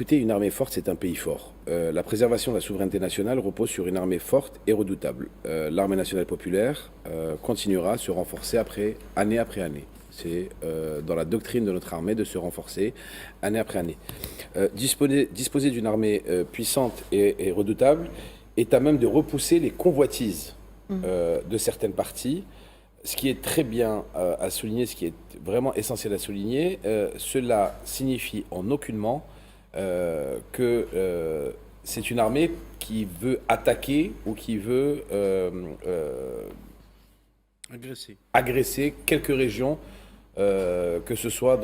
Écoutez, une armée forte, c'est un pays fort. La préservation de la souveraineté nationale repose sur une armée forte et redoutable. L'armée nationale populaire continuera à se renforcer année après année. C'est dans la doctrine de notre armée de se renforcer année après année. Disposer d'une armée puissante et redoutable est à même de repousser les convoitises de certaines parties. Ce qui est très bien à souligner, ce qui est vraiment essentiel à souligner, cela signifie en aucunement que c'est une armée qui veut attaquer ou qui veut agresser quelques régions, que ce soit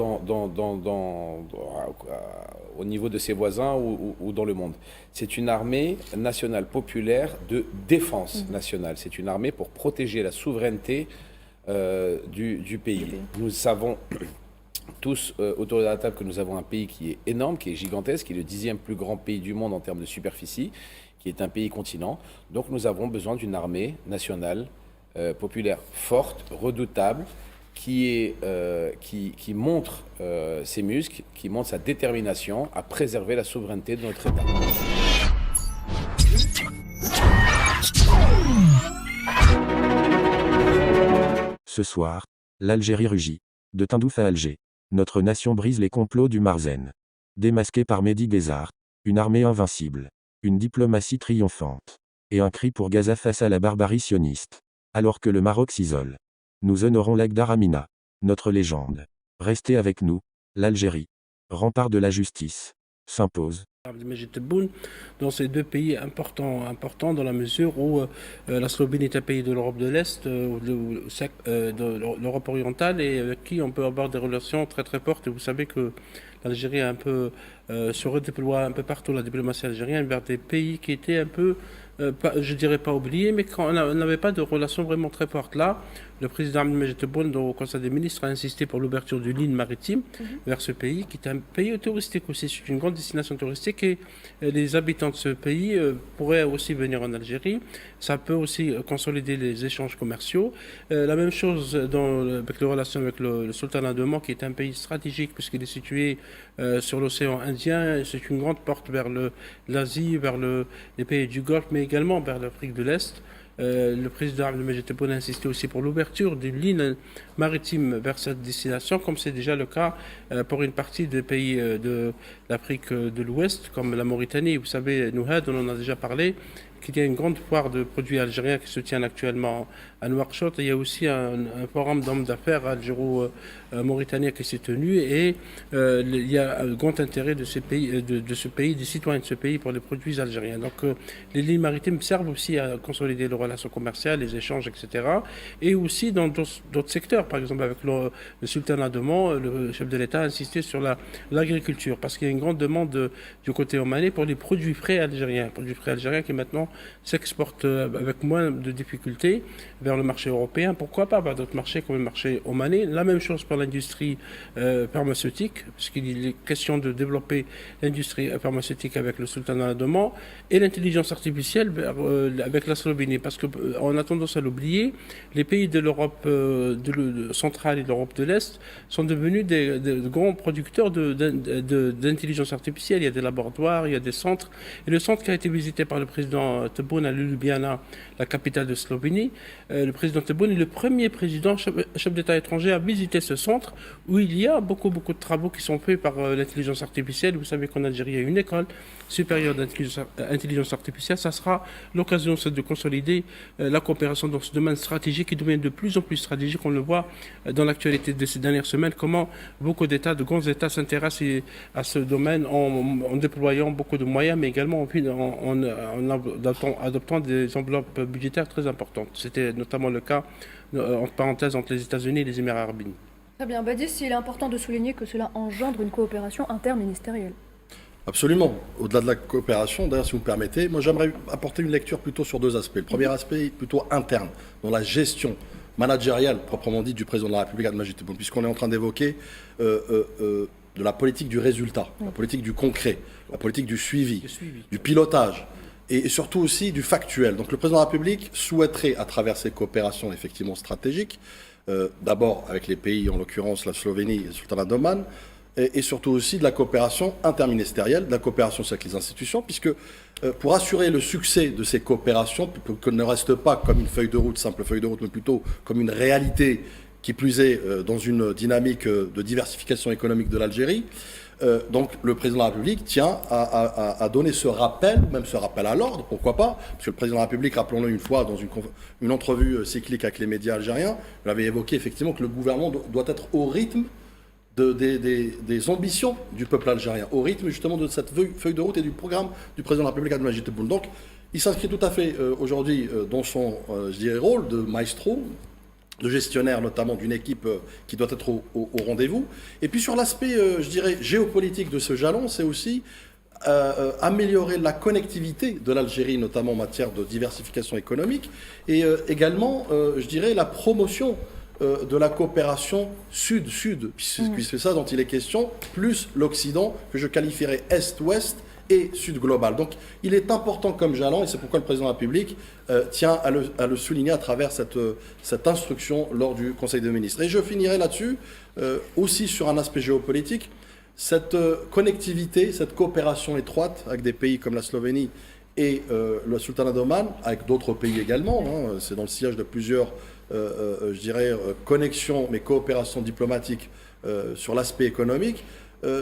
au niveau de ses voisins ou dans le monde. C'est une armée nationale populaire de défense nationale. C'est une armée pour protéger la souveraineté du pays. Nous savons tous autour de la table que nous avons un pays qui est énorme, qui est gigantesque, qui est le 10e plus grand pays du monde en termes de superficie, qui est un pays continent. Donc nous avons besoin d'une armée nationale populaire forte, redoutable, qui montre ses muscles, qui montre sa détermination à préserver la souveraineté de notre État. Ce soir, l'Algérie rugit. De Tindouf à Alger. Notre nation brise les complots du Marzen. Démasquée par Mehdi Guezard. Une armée invincible. Une diplomatie triomphante. Et un cri pour Gaza face à la barbarie sioniste. Alors que le Maroc s'isole. Nous honorons l'Agdar Amina. Notre légende. Restez avec nous, l'Algérie. Rempart de la justice. S'impose. Abdelmajid Tebboune dans ces deux pays importants dans la mesure où la Slovénie est un pays de l'Europe de l'Est, de l'Europe orientale et avec qui on peut avoir des relations très très fortes. Et vous savez que l'Algérie a un peu se redéploie un peu partout la diplomatie algérienne vers des pays qui étaient un peu, je dirais pas oubliés, mais quand on n'avait pas de relations vraiment très fortes. Là, le président Abdelmajid Tebboune, au Conseil des ministres, a insisté pour l'ouverture d'une ligne maritime vers ce pays, qui est un pays touristique aussi. C'est une grande destination touristique et les habitants de ce pays pourraient aussi venir en Algérie. Ça peut aussi consolider les échanges commerciaux. La même chose avec les relations avec le sultanat d'Oman, qui est un pays stratégique puisqu'il est situé sur l'océan Indien. C'est une grande porte vers l'Asie, vers les pays du Golfe, mais également vers l'Afrique de l'Est. Le président Abdelmajid Tebboune a insisté aussi pour l'ouverture d'une ligne maritime vers cette destination, comme c'est déjà le cas pour une partie des pays de l'Afrique de l'Ouest, comme la Mauritanie. Vous savez, Nouhad, on en a déjà parlé, qu'il y a une grande foire de produits algériens qui se tient actuellement à Nouakchott. Il y a aussi un forum d'hommes d'affaires algéro-mauritanien qui s'est tenu et il y a un grand intérêt de ce pays, des citoyens de ce pays pour les produits algériens. Donc les lignes maritimes servent aussi à consolider les relations commerciales, les échanges, etc. Et aussi dans d'autres secteurs, par exemple avec le sultanat d'Oman, le chef de l'État a insisté sur l'agriculture parce qu'il y a une grande demande du côté omanais pour les produits frais algériens qui maintenant s'exportent avec moins de difficultés vers le marché européen. Pourquoi pas d'autres marchés comme le marché omanais. La même chose pour l'industrie pharmaceutique, puisqu'il est question de développer l'industrie pharmaceutique avec le sultanat d'Oman et l'intelligence artificielle avec la Slovénie. Parce qu'on a tendance à l'oublier, les pays de l'Europe centrale et de l'Europe de l'Est sont devenus des grands producteurs d'intelligence artificielle. Il y a des laboratoires, il y a des centres. Et le centre qui a été visité par le président Tebboune à Ljubljana, la capitale de Slovénie, le président Tebboune est le premier président chef d'État étranger à visiter ce centre où il y a beaucoup de travaux qui sont faits par l'intelligence artificielle. Vous savez qu'en Algérie, il y a une école supérieure d'intelligence artificielle. Ça sera l'occasion de consolider la coopération dans ce domaine stratégique qui devient de plus en plus stratégique. On le voit dans l'actualité de ces dernières semaines, comment beaucoup d'États, de grands États s'intéressent à ce domaine en déployant beaucoup de moyens, mais également en adoptant des enveloppes budgétaires très importantes. C'était notamment le cas, entre parenthèses, entre les États-Unis et les Émirats arabes unis. Très bien. Badis, il est important de souligner que cela engendre une coopération interministérielle. Absolument. Au-delà de la coopération, d'ailleurs, si vous me permettez, moi j'aimerais apporter une lecture plutôt sur deux aspects. Le premier aspect plutôt interne, dans la gestion managériale, proprement dit, du président de la République, Abdelmajid Tebboune, puisqu'on est en train d'évoquer de la politique du résultat, la politique du concret, la politique du suivi, du pilotage. Et surtout aussi du factuel. Donc le président de la République souhaiterait, à travers ces coopérations effectivement stratégiques, d'abord avec les pays, en l'occurrence la Slovénie et le sultanat d'Oman, et surtout aussi de la coopération interministérielle, de la coopération avec les institutions, puisque pour assurer le succès de ces coopérations, pour qu'elles ne restent pas comme une feuille de route, simple feuille de route, mais plutôt comme une réalité, qui plus est dans une dynamique de diversification économique de l'Algérie, donc le président de la République tient à donner ce rappel, même ce rappel à l'ordre, pourquoi pas, parce que le président de la République, rappelons-le une fois, dans une entrevue cyclique avec les médias algériens, il avait évoqué effectivement que le gouvernement doit être au rythme des ambitions du peuple algérien, au rythme justement de cette feuille de route et du programme du président de la République Abdelmadjid Tebboune. Donc il s'inscrit tout à fait aujourd'hui dans son je dirais, rôle de maestro, de gestionnaire notamment d'une équipe qui doit être au rendez-vous. Et puis sur l'aspect, je dirais, géopolitique de ce jalon, c'est aussi améliorer la connectivité de l'Algérie, notamment en matière de diversification économique, et également, je dirais, la promotion de la coopération sud-sud, puisque c'est ça dont il est question, plus l'Occident, que je qualifierais Est-Ouest, et Sud global. Donc il est important comme jalon, et c'est pourquoi le président de la République tient à le souligner à travers cette instruction lors du Conseil des ministres. Et je finirai là-dessus, aussi sur un aspect géopolitique, cette connectivité, cette coopération étroite avec des pays comme la Slovénie et le Sultanat d'Oman, avec d'autres pays également, hein, c'est dans le sillage de plusieurs, je dirais, connexions, mais coopérations diplomatiques sur l'aspect économique,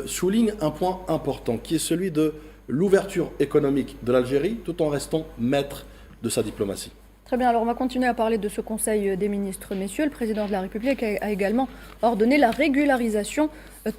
souligne un point important, qui est celui de l'ouverture économique de l'Algérie, tout en restant maître de sa diplomatie. Très bien, alors on va continuer à parler de ce Conseil des ministres. Messieurs, le président de la République a également ordonné la régularisation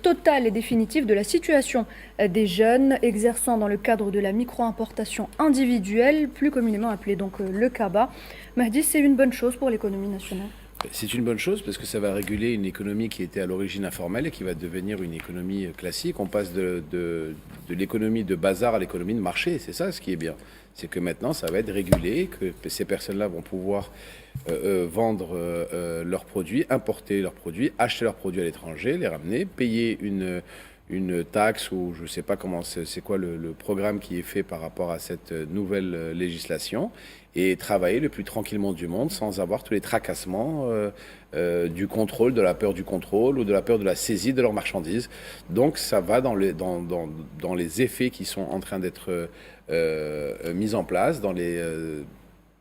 totale et définitive de la situation des jeunes exerçant dans le cadre de la micro-importation individuelle, plus communément appelée donc le CABA. Mahdi, c'est une bonne chose pour l'économie nationale? C'est une bonne chose parce que ça va réguler une économie qui était à l'origine informelle et qui va devenir une économie classique. On passe de l'économie de bazar à l'économie de marché. C'est ça ce qui est bien. C'est que maintenant ça va être régulé, que ces personnes-là vont pouvoir vendre leurs produits, importer leurs produits, acheter leurs produits à l'étranger, les ramener, payer une taxe ou je ne sais pas comment c'est quoi le programme qui est fait par rapport à cette nouvelle législation et travailler le plus tranquillement du monde sans avoir tous les tracassements du contrôle, de la peur du contrôle ou de la peur de la saisie de leurs marchandises. Donc ça va dans les effets qui sont en train d'être mis en place, dans les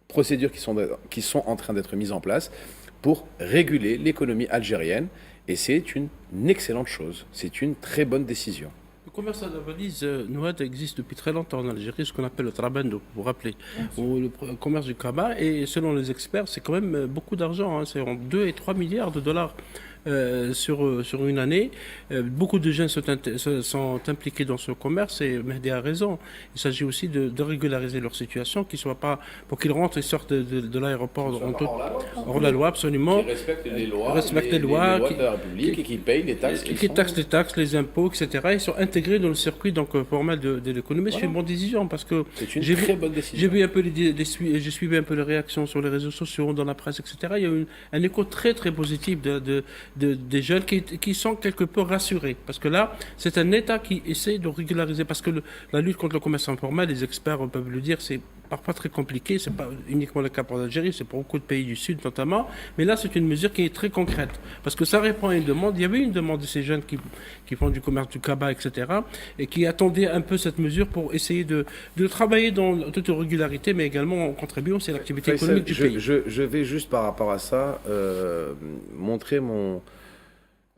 procédures qui sont en train d'être mises en place pour réguler l'économie algérienne. Et c'est une excellente chose, c'est une très bonne décision. Le commerce à la valise, Nouad, existe depuis très longtemps en Algérie, ce qu'on appelle le trabando, vous vous rappelez, ou le commerce du cabas, et selon les experts, c'est quand même beaucoup d'argent, hein, c'est entre 2 et 3 milliards de dollars. Sur une année. Beaucoup de jeunes sont impliqués dans ce commerce et Mehdi a raison. Il s'agit aussi de régulariser leur situation, pour qu'ils rentrent et sortent de l'aéroport hors la loi, absolument. Qui respectent les lois, les lois de la République et qui payent les taxes. Qui taxent les taxes, les impôts, etc. Ils sont intégrés dans le circuit formel de l'économie. Voilà. C'est une bonne décision parce que c'est une très bonne décision. J'ai vu un peu j'ai suivi un peu les réactions sur les réseaux sociaux, dans la presse, etc. Il y a eu un écho très très positif des jeunes qui sont quelque peu rassurés. Parce que là, c'est un État qui essaie de régulariser. Parce que la lutte contre le commerce informel, les experts peuvent le dire, c'est parfois très compliqué. C'est pas uniquement le cas pour l'Algérie, c'est pour beaucoup de pays du Sud notamment. Mais là, c'est une mesure qui est très concrète. Parce que ça répond à une demande. Il y avait une demande de ces jeunes qui font du commerce du cabas, etc. Et qui attendaient un peu cette mesure pour essayer de travailler dans toute régularité, mais également en contribuant à l'activité économique du pays. Je vais juste par rapport à ça montrer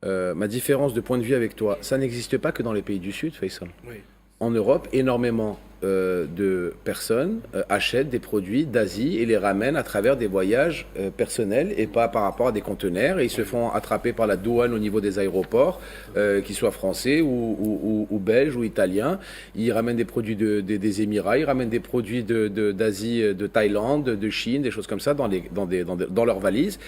ma différence de point de vue avec toi. Ça n'existe pas que dans les pays du Sud, Faisal. Oui. En Europe, énormément de personnes achètent des produits d'Asie et les ramènent à travers des voyages personnels et pas par rapport à des conteneurs. Et ils se font attraper par la douane au niveau des aéroports, qu'ils soient français ou belges ou italiens. Ils ramènent des produits des Émirats, ils ramènent des produits d'Asie, de Thaïlande, de Chine, des choses comme ça dans leurs valises.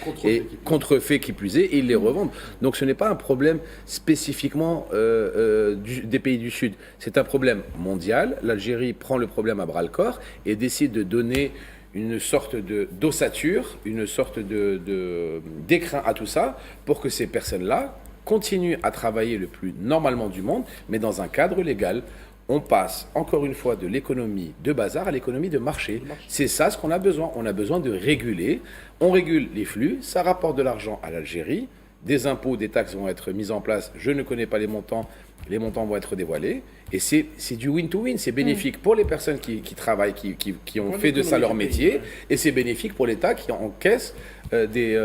Contrefait qui plus est, et ils les revendent. Donc ce n'est pas un problème spécifiquement des pays du Sud. C'est un problème mondial. L'Algérie prend le problème à bras-le-corps et décide de donner une sorte d'ossature, une sorte d'écrin à tout ça pour que ces personnes-là continuent à travailler le plus normalement du monde, mais dans un cadre légal. On passe encore une fois de l'économie de bazar à l'économie de marché. C'est ça ce qu'on a besoin. On a besoin de réguler. On régule les flux, ça rapporte de l'argent à l'Algérie. des impôts, des taxes vont être mis en place. Je ne connais pas les montants vont être dévoilés. Et c'est du win-to-win, c'est bénéfique pour les personnes qui travaillent, qui ont fait de ça leur métier, et c'est bénéfique pour l'État qui encaisse des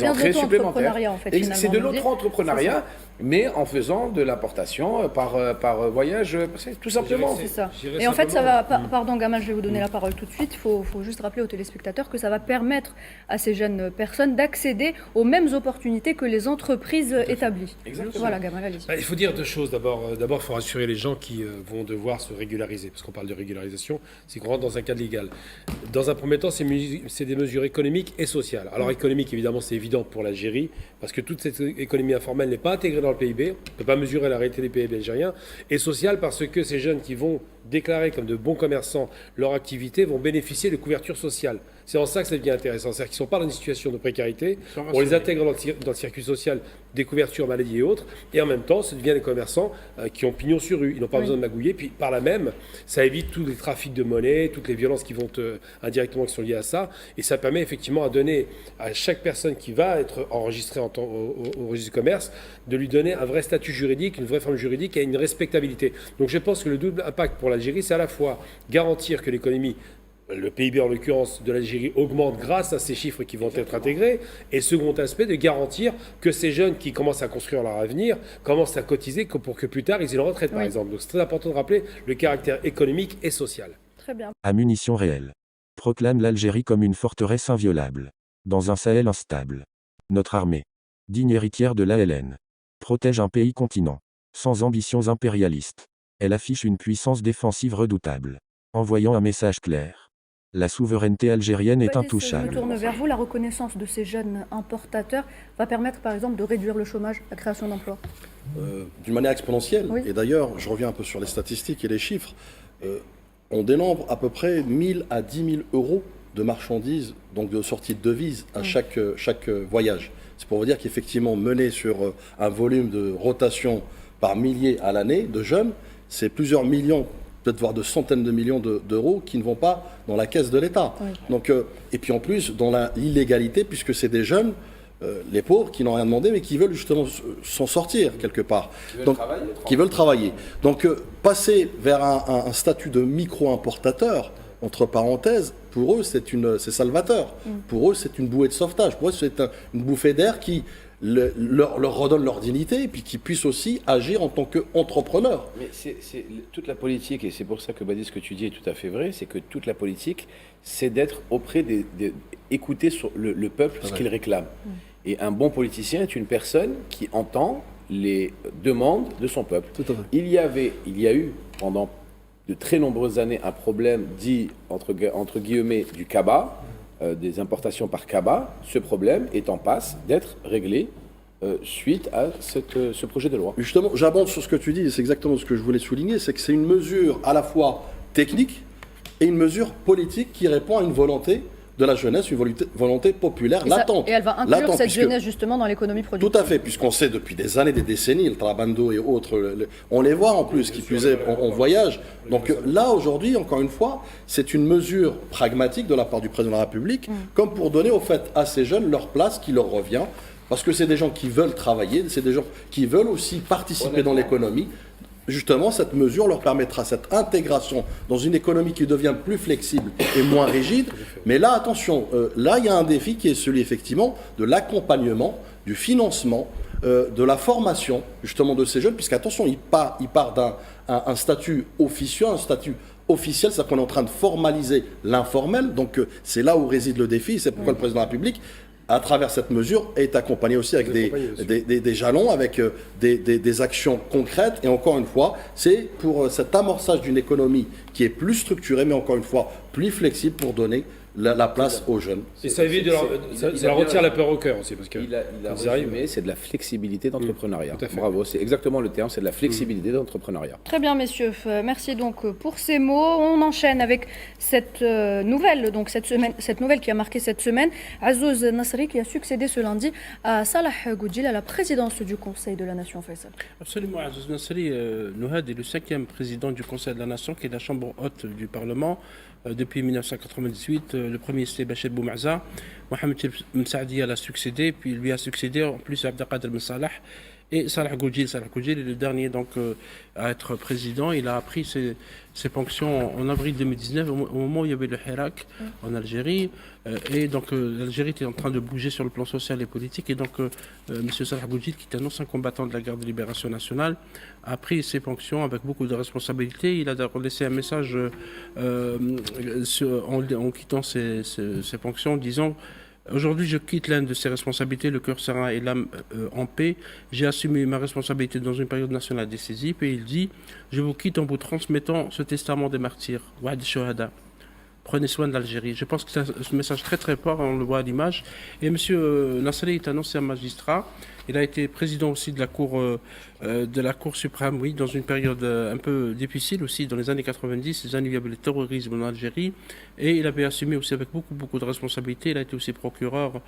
entrées supplémentaires. En fait, c'est de l'auto-entrepreneuriat, mais en faisant de l'importation par voyage, tout simplement. C'est ça. Et en fait, ça va. Pardon, Gamal, je vais vous donner la parole tout de suite. Il faut juste rappeler aux téléspectateurs que ça va permettre à ces jeunes personnes d'accéder aux mêmes opportunités que les entreprises établies. Exactement. Voilà, Gamal, allez-y. Il faut dire deux choses. D'abord, il faut rassurer les gens qui vont devoir se régulariser. Parce qu'on parle de régularisation, c'est qu'on rentre dans un cadre légal. Dans un premier temps, c'est des mesures économiques et sociales. Alors, économique, évidemment, c'est évident pour l'Algérie, parce que toute cette économie informelle n'est pas intégrée dans le PIB. On ne peut pas mesurer la réalité des PIB algériens. Et social, parce que ces jeunes qui vont déclarer comme de bons commerçants leur activité vont bénéficier de couverture sociale. C'est en ça que ça devient intéressant. C'est-à-dire qu'ils ne sont pas dans une situation de précarité, on les intègre dans le circuit social des couvertures maladie et autres, et en même temps, ça devient des commerçants qui ont pignon sur rue. Ils n'ont pas besoin de magouiller, puis par là même, ça évite tous les trafics de monnaie, toutes les violences qui vont indirectement qui sont liées à ça, et ça permet effectivement à donner à chaque personne qui va être enregistrée au registre du commerce, de lui donner un vrai statut juridique, une vraie forme juridique et une respectabilité. Donc je pense que le double impact pour l'Algérie, c'est à la fois garantir que l'économie, le PIB en l'occurrence de l'Algérie, augmente grâce à ces chiffres qui vont être intégrés, et second aspect, de garantir que ces jeunes qui commencent à construire leur avenir commencent à cotiser pour que plus tard ils aient une retraite par exemple. Donc c'est très important de rappeler le caractère économique et social. Très bien. À munitions réelles. Proclame l'Algérie comme une forteresse inviolable. Dans un Sahel instable. Notre armée, digne héritière de l'ALN, protège un pays continent, sans ambitions impérialistes. Elle affiche une puissance défensive redoutable, envoyant un message clair. La souveraineté algérienne est Je intouchable. me tourne vers vous. La reconnaissance de ces jeunes importateurs va permettre, par exemple, de réduire le chômage, la création d'emplois. D'une manière exponentielle. Oui. Et d'ailleurs, je reviens un peu sur les statistiques et les chiffres. On dénombre à peu près 1000 à 10 000 euros de marchandises, donc de sortie de devises à chaque voyage. C'est pour vous dire qu'effectivement, mener sur un volume de rotation par milliers à l'année de jeunes, c'est plusieurs millions, peut-être voire de centaines de millions d'euros qui ne vont pas dans la caisse de l'État. Oui. Donc, et puis en plus, dans l'illégalité, puisque c'est des jeunes, les pauvres, qui n'ont rien demandé, mais qui veulent justement s'en sortir quelque part. Qui veulent travailler. Donc, passer vers un statut de micro-importateur, entre parenthèses, pour eux, c'est salvateur. Pour eux, c'est une bouée de sauvetage. Pour eux, c'est une bouffée d'air qui leur redonne leur dignité et puis qu'ils puissent aussi agir en tant qu'entrepreneurs. Mais c'est toute la politique, et c'est pour ça que Badi, ce que tu dis est tout à fait vrai, c'est que toute la politique, c'est d'être auprès écouter sur le peuple ce qu'il réclame. Et un bon politicien est une personne qui entend les demandes de son peuple. Tout à fait. Il y a eu pendant de très nombreuses années un problème dit entre guillemets du cabas, des importations par cabas. Ce problème est en passe d'être réglé suite à ce projet de loi. Justement, j'abonde sur ce que tu dis, et c'est exactement ce que je voulais souligner, c'est que c'est une mesure à la fois technique et une mesure politique qui répond à une volonté de la jeunesse, une volonté populaire latente. Et elle va inclure cette jeunesse justement dans l'économie productive. Tout à fait, puisqu'on sait depuis des années, des décennies, le trabando et autres, on les voit en plus, qui plus est, on voyage. Donc là, aujourd'hui, encore une fois, c'est une mesure pragmatique de la part du président de la République, comme pour donner au fait à ces jeunes leur place qui leur revient, parce que c'est des gens qui veulent travailler, c'est des gens qui veulent aussi participer dans l'économie. Justement, cette mesure leur permettra cette intégration dans une économie qui devient plus flexible et moins rigide. Mais là, attention, là, il y a un défi qui est celui, effectivement, de l'accompagnement, du financement, de la formation, justement, de ces jeunes, puisqu'attention, il part d'un statut officieux, un statut officiel, c'est-à-dire qu'on est en train de formaliser l'informel. Donc, c'est là où réside le défi, c'est pourquoi le président de la République, à travers cette mesure, est accompagné aussi avec des jalons, avec des actions concrètes. Et encore une fois, c'est pour cet amorçage d'une économie qui est plus structurée, mais encore une fois, plus flexible pour donner la place aux jeunes. Et ça évite ça retire la peur au cœur aussi. Parce que il a résumé, c'est de la flexibilité d'entrepreneuriat. Bravo, c'est exactement le terme, c'est de la flexibilité d'entrepreneuriat. Très bien, messieurs. Merci donc pour ces mots. On enchaîne avec cette nouvelle, donc cette nouvelle qui a marqué cette semaine. Azouz Nasri qui a succédé ce lundi à Salah Goudjil à la présidence du Conseil de la Nation. Faisal. Absolument, Azouz Nasri, Nouhad est le 5e président du Conseil de la Nation, qui est la chambre haute du Parlement. Depuis 1998, le premier c'était Bachir Boumaza, Mohamed Msaadi l'a succédé, puis lui a succédé en plus Abdelkader Ben Salah et Salah Goudjil. Salah Goudjil est le dernier donc à être président. Il a pris ses fonctions en avril 2019 au moment où il y avait le Hirak en Algérie. Et donc l'Algérie était en train de bouger sur le plan social et politique. Et donc M. Salah Goudjil, qui est un ancien combattant de la guerre de libération nationale, a pris ses fonctions avec beaucoup de responsabilités. Il a laissé un message en quittant ses fonctions, disant: aujourd'hui, je quitte l'une de ces responsabilités, le cœur serein et l'âme en paix. J'ai assumé ma responsabilité dans une période nationale décisive. Et il dit: je vous quitte en vous transmettant ce testament des martyrs. Wa'ad Shohada. Prenez soin de l'Algérie. Je pense que c'est un message très très fort, on le voit à l'image. Et M. Nassali est un ancien magistrat. Il a été président aussi de la Cour suprême, oui, dans une période un peu difficile aussi, dans les années 90, les années où il y avait le terrorisme en Algérie. Et il avait assumé aussi avec beaucoup de responsabilités. Il a été aussi procureur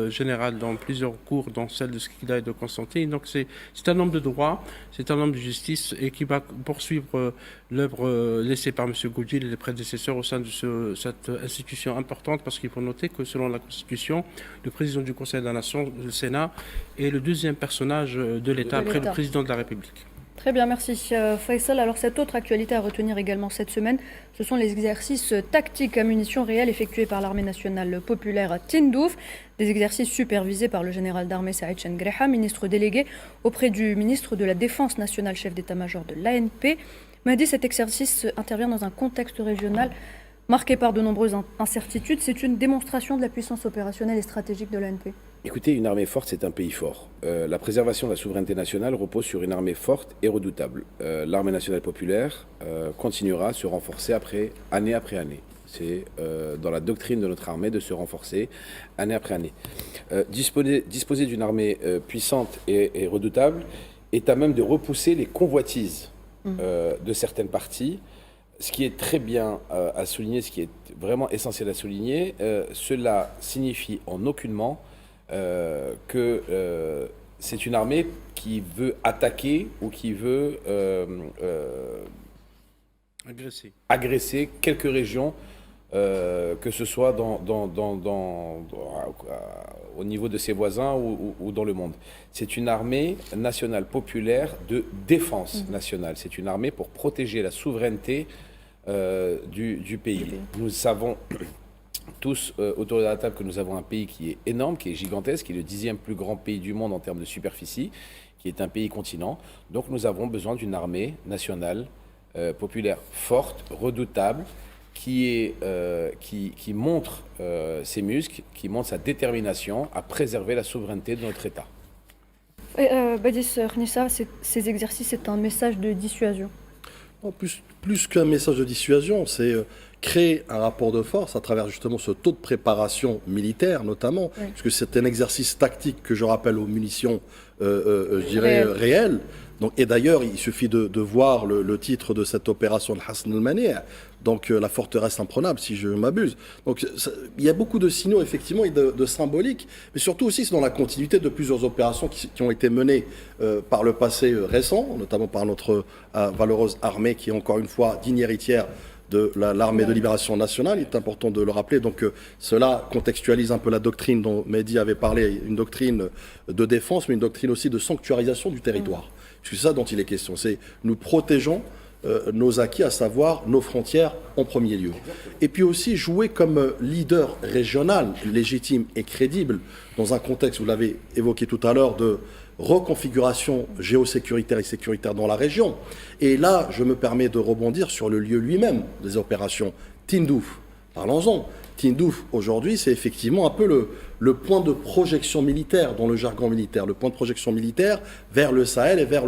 général dans plusieurs cours, dont celle de Skikda et de Constantine. Donc c'est un homme de droit, c'est un homme de justice et qui va poursuivre l'œuvre laissée par M. Goudjil et les prédécesseurs au sein de cette institution importante, parce qu'il faut noter que selon la Constitution, le président du Conseil de la Nation, le Sénat, est le deuxième personnage de l'État après le président de la République. Très bien, merci Faisal. Alors cette autre actualité à retenir également cette semaine, ce sont les exercices tactiques à munitions réelles effectués par l'armée nationale populaire à Tindouf, des exercices supervisés par le général d'armée Saïd Chengreha, ministre délégué auprès du ministre de la Défense nationale, chef d'état-major de l'ANP. M'a dit cet exercice intervient dans un contexte régional marqué par de nombreuses incertitudes. C'est une démonstration de la puissance opérationnelle et stratégique de l'ANP. Écoutez, une armée forte, c'est un pays fort. La préservation de la souveraineté nationale repose sur une armée forte et redoutable. L'armée nationale populaire continuera à se renforcer année après année. C'est dans la doctrine de notre armée de se renforcer année après année. Disposer d'une armée puissante et redoutable est à même de repousser les convoitises de certaines parties. Ce qui est très bien à souligner, ce qui est vraiment essentiel à souligner, cela signifie en aucunement que c'est une armée qui veut attaquer ou qui veut agresser quelques régions, que ce soit au niveau de ses voisins ou dans le monde. C'est une armée nationale populaire de défense nationale. C'est une armée pour protéger la souveraineté du pays. Nous savons tous autour de la table que nous avons un pays qui est énorme, qui est gigantesque, qui est le 10e plus grand pays du monde en termes de superficie, qui est un pays continent. Donc nous avons besoin d'une armée nationale populaire forte, redoutable, qui montre ses muscles, qui montre sa détermination à préserver la souveraineté de notre État. Badis Khnissa, ces exercices, c'est un message de dissuasion. Non, plus qu'un message de dissuasion, c'est créer un rapport de force à travers justement ce taux de préparation militaire notamment, puisque c'est un exercice tactique que je rappelle aux munitions, je dirais, réelles. Donc, et d'ailleurs, il suffit de voir le titre de cette opération de Hassan el-Mani', donc la forteresse imprenable, si je m'abuse. Donc il y a beaucoup de signaux, effectivement, et de symboliques, mais surtout aussi c'est dans la continuité de plusieurs opérations qui ont été menées par le passé récent, notamment par notre valeureuse armée, qui est encore une fois digne héritière de l'armée de libération nationale. Il est important de le rappeler. Donc cela contextualise un peu la doctrine dont Mehdi avait parlé, une doctrine de défense, mais une doctrine aussi de sanctuarisation du territoire. C'est ça dont il est question. C'est nous protégeons nos acquis, à savoir nos frontières en premier lieu. Et puis aussi jouer comme leader régional légitime et crédible dans un contexte, vous l'avez évoqué tout à l'heure, de reconfiguration géosécuritaire et sécuritaire dans la région. Et là, je me permets de rebondir sur le lieu lui-même des opérations. Tindouf, parlons-en. Tindouf, aujourd'hui, c'est effectivement un peu le point de projection militaire dans le jargon militaire, le point de projection militaire vers le Sahel et vers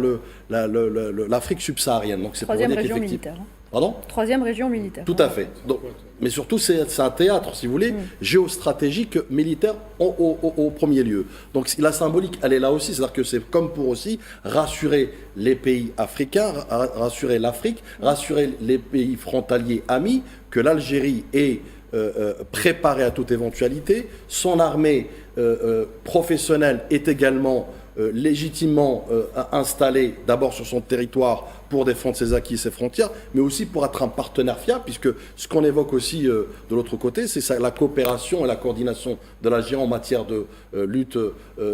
l'Afrique subsaharienne. Donc c'est troisième région militaire. Pardon ? Troisième région militaire. Tout à fait. Donc, mais surtout, c'est un théâtre, si vous voulez, géostratégique militaire au premier lieu. Donc la symbolique, elle est là aussi. C'est-à-dire que c'est comme pour aussi rassurer les pays africains, rassurer l'Afrique, rassurer les pays frontaliers amis, que l'Algérie est préparée à toute éventualité. Son armée professionnelle est également légitimement installé d'abord sur son territoire pour défendre ses acquis et ses frontières, mais aussi pour être un partenaire fiable, puisque ce qu'on évoque aussi de l'autre côté, c'est la coopération et la coordination de l'Algérie en matière de lutte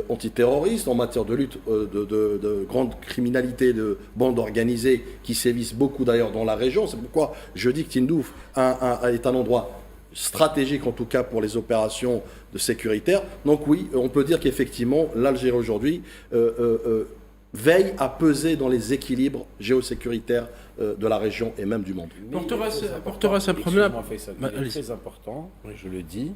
antiterroriste, en matière de lutte de grande criminalité, de bandes organisées qui sévissent beaucoup d'ailleurs dans la région. C'est pourquoi je dis que Tindouf est un endroit stratégique, en tout cas pour les opérations de sécuritaires. Donc oui, on peut dire qu'effectivement, l'Algérie aujourd'hui veille à peser dans les équilibres géosécuritaires de la région et même du monde. Portera un problème. Il est très important, je le dis,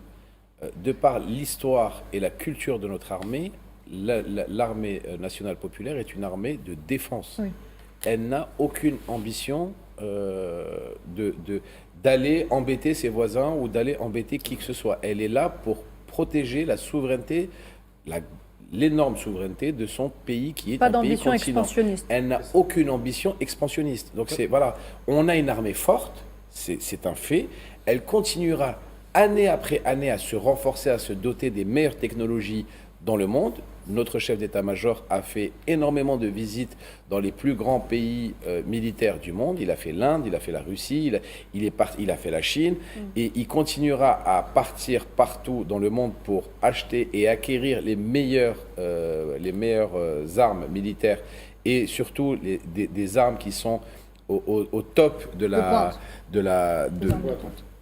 de par l'histoire et la culture de notre armée, l'armée nationale populaire est une armée de défense. Oui. Elle n'a aucune ambition d'aller embêter ses voisins ou d'aller embêter qui que ce soit. Elle est là pour protéger la souveraineté, l'énorme souveraineté de son pays qui est pas un pays d'ambition continent. Expansionniste. Elle n'a aucune ambition expansionniste. Donc voilà, on a une armée forte, c'est un fait. Elle continuera année après année à se renforcer, à se doter des meilleures technologies dans le monde. Notre chef d'état-major a fait énormément de visites dans les plus grands pays militaires du monde. Il a fait l'Inde, il a fait la Russie, il a fait la Chine. Et il continuera à partir partout dans le monde pour acheter et acquérir les meilleures armes militaires et surtout des armes qui sont au top de la...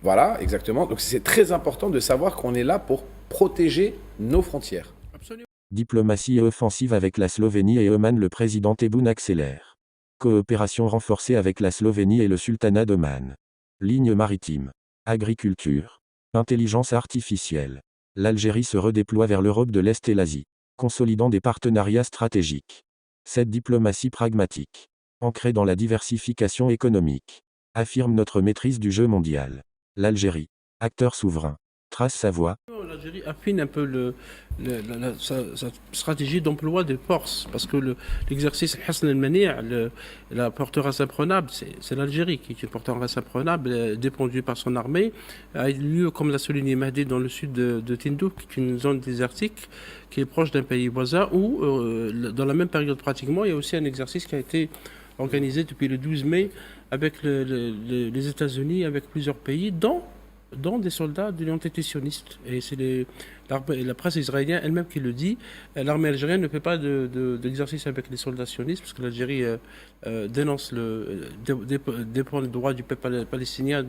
Voilà, exactement. Donc c'est très important de savoir qu'on est là pour protéger nos frontières. Absolument. Diplomatie et offensive avec la Slovénie et Oman. Le président Tebboune accélère. Coopération renforcée avec la Slovénie et le sultanat d'Oman. Ligne maritime. Agriculture. Intelligence artificielle. L'Algérie se redéploie vers l'Europe de l'Est et l'Asie, consolidant des partenariats stratégiques. Cette diplomatie pragmatique, ancrée dans la diversification économique, affirme notre maîtrise du jeu mondial. L'Algérie, acteur souverain, trace sa voie. L'Algérie affine un peu sa stratégie d'emploi des forces, parce que l'exercice Hassan el-Mani', la forteresse imprenable, c'est l'Algérie qui est une forteresse imprenable, dépendue par son armée, a eu lieu, comme l'a souligné Mahdi, dans le sud de Tindouf, qui est une zone désertique, qui est proche d'un pays voisin, où, dans la même période pratiquement, il y a aussi un exercice qui a été organisé depuis le 12 mai avec les États-Unis, avec plusieurs pays, dont des soldats de l'entité sioniste. Et c'est la presse israélienne elle-même qui le dit. L'armée algérienne ne fait pas d'exercice avec les soldats sionistes, parce que l'Algérie défend le droit du peuple palestinien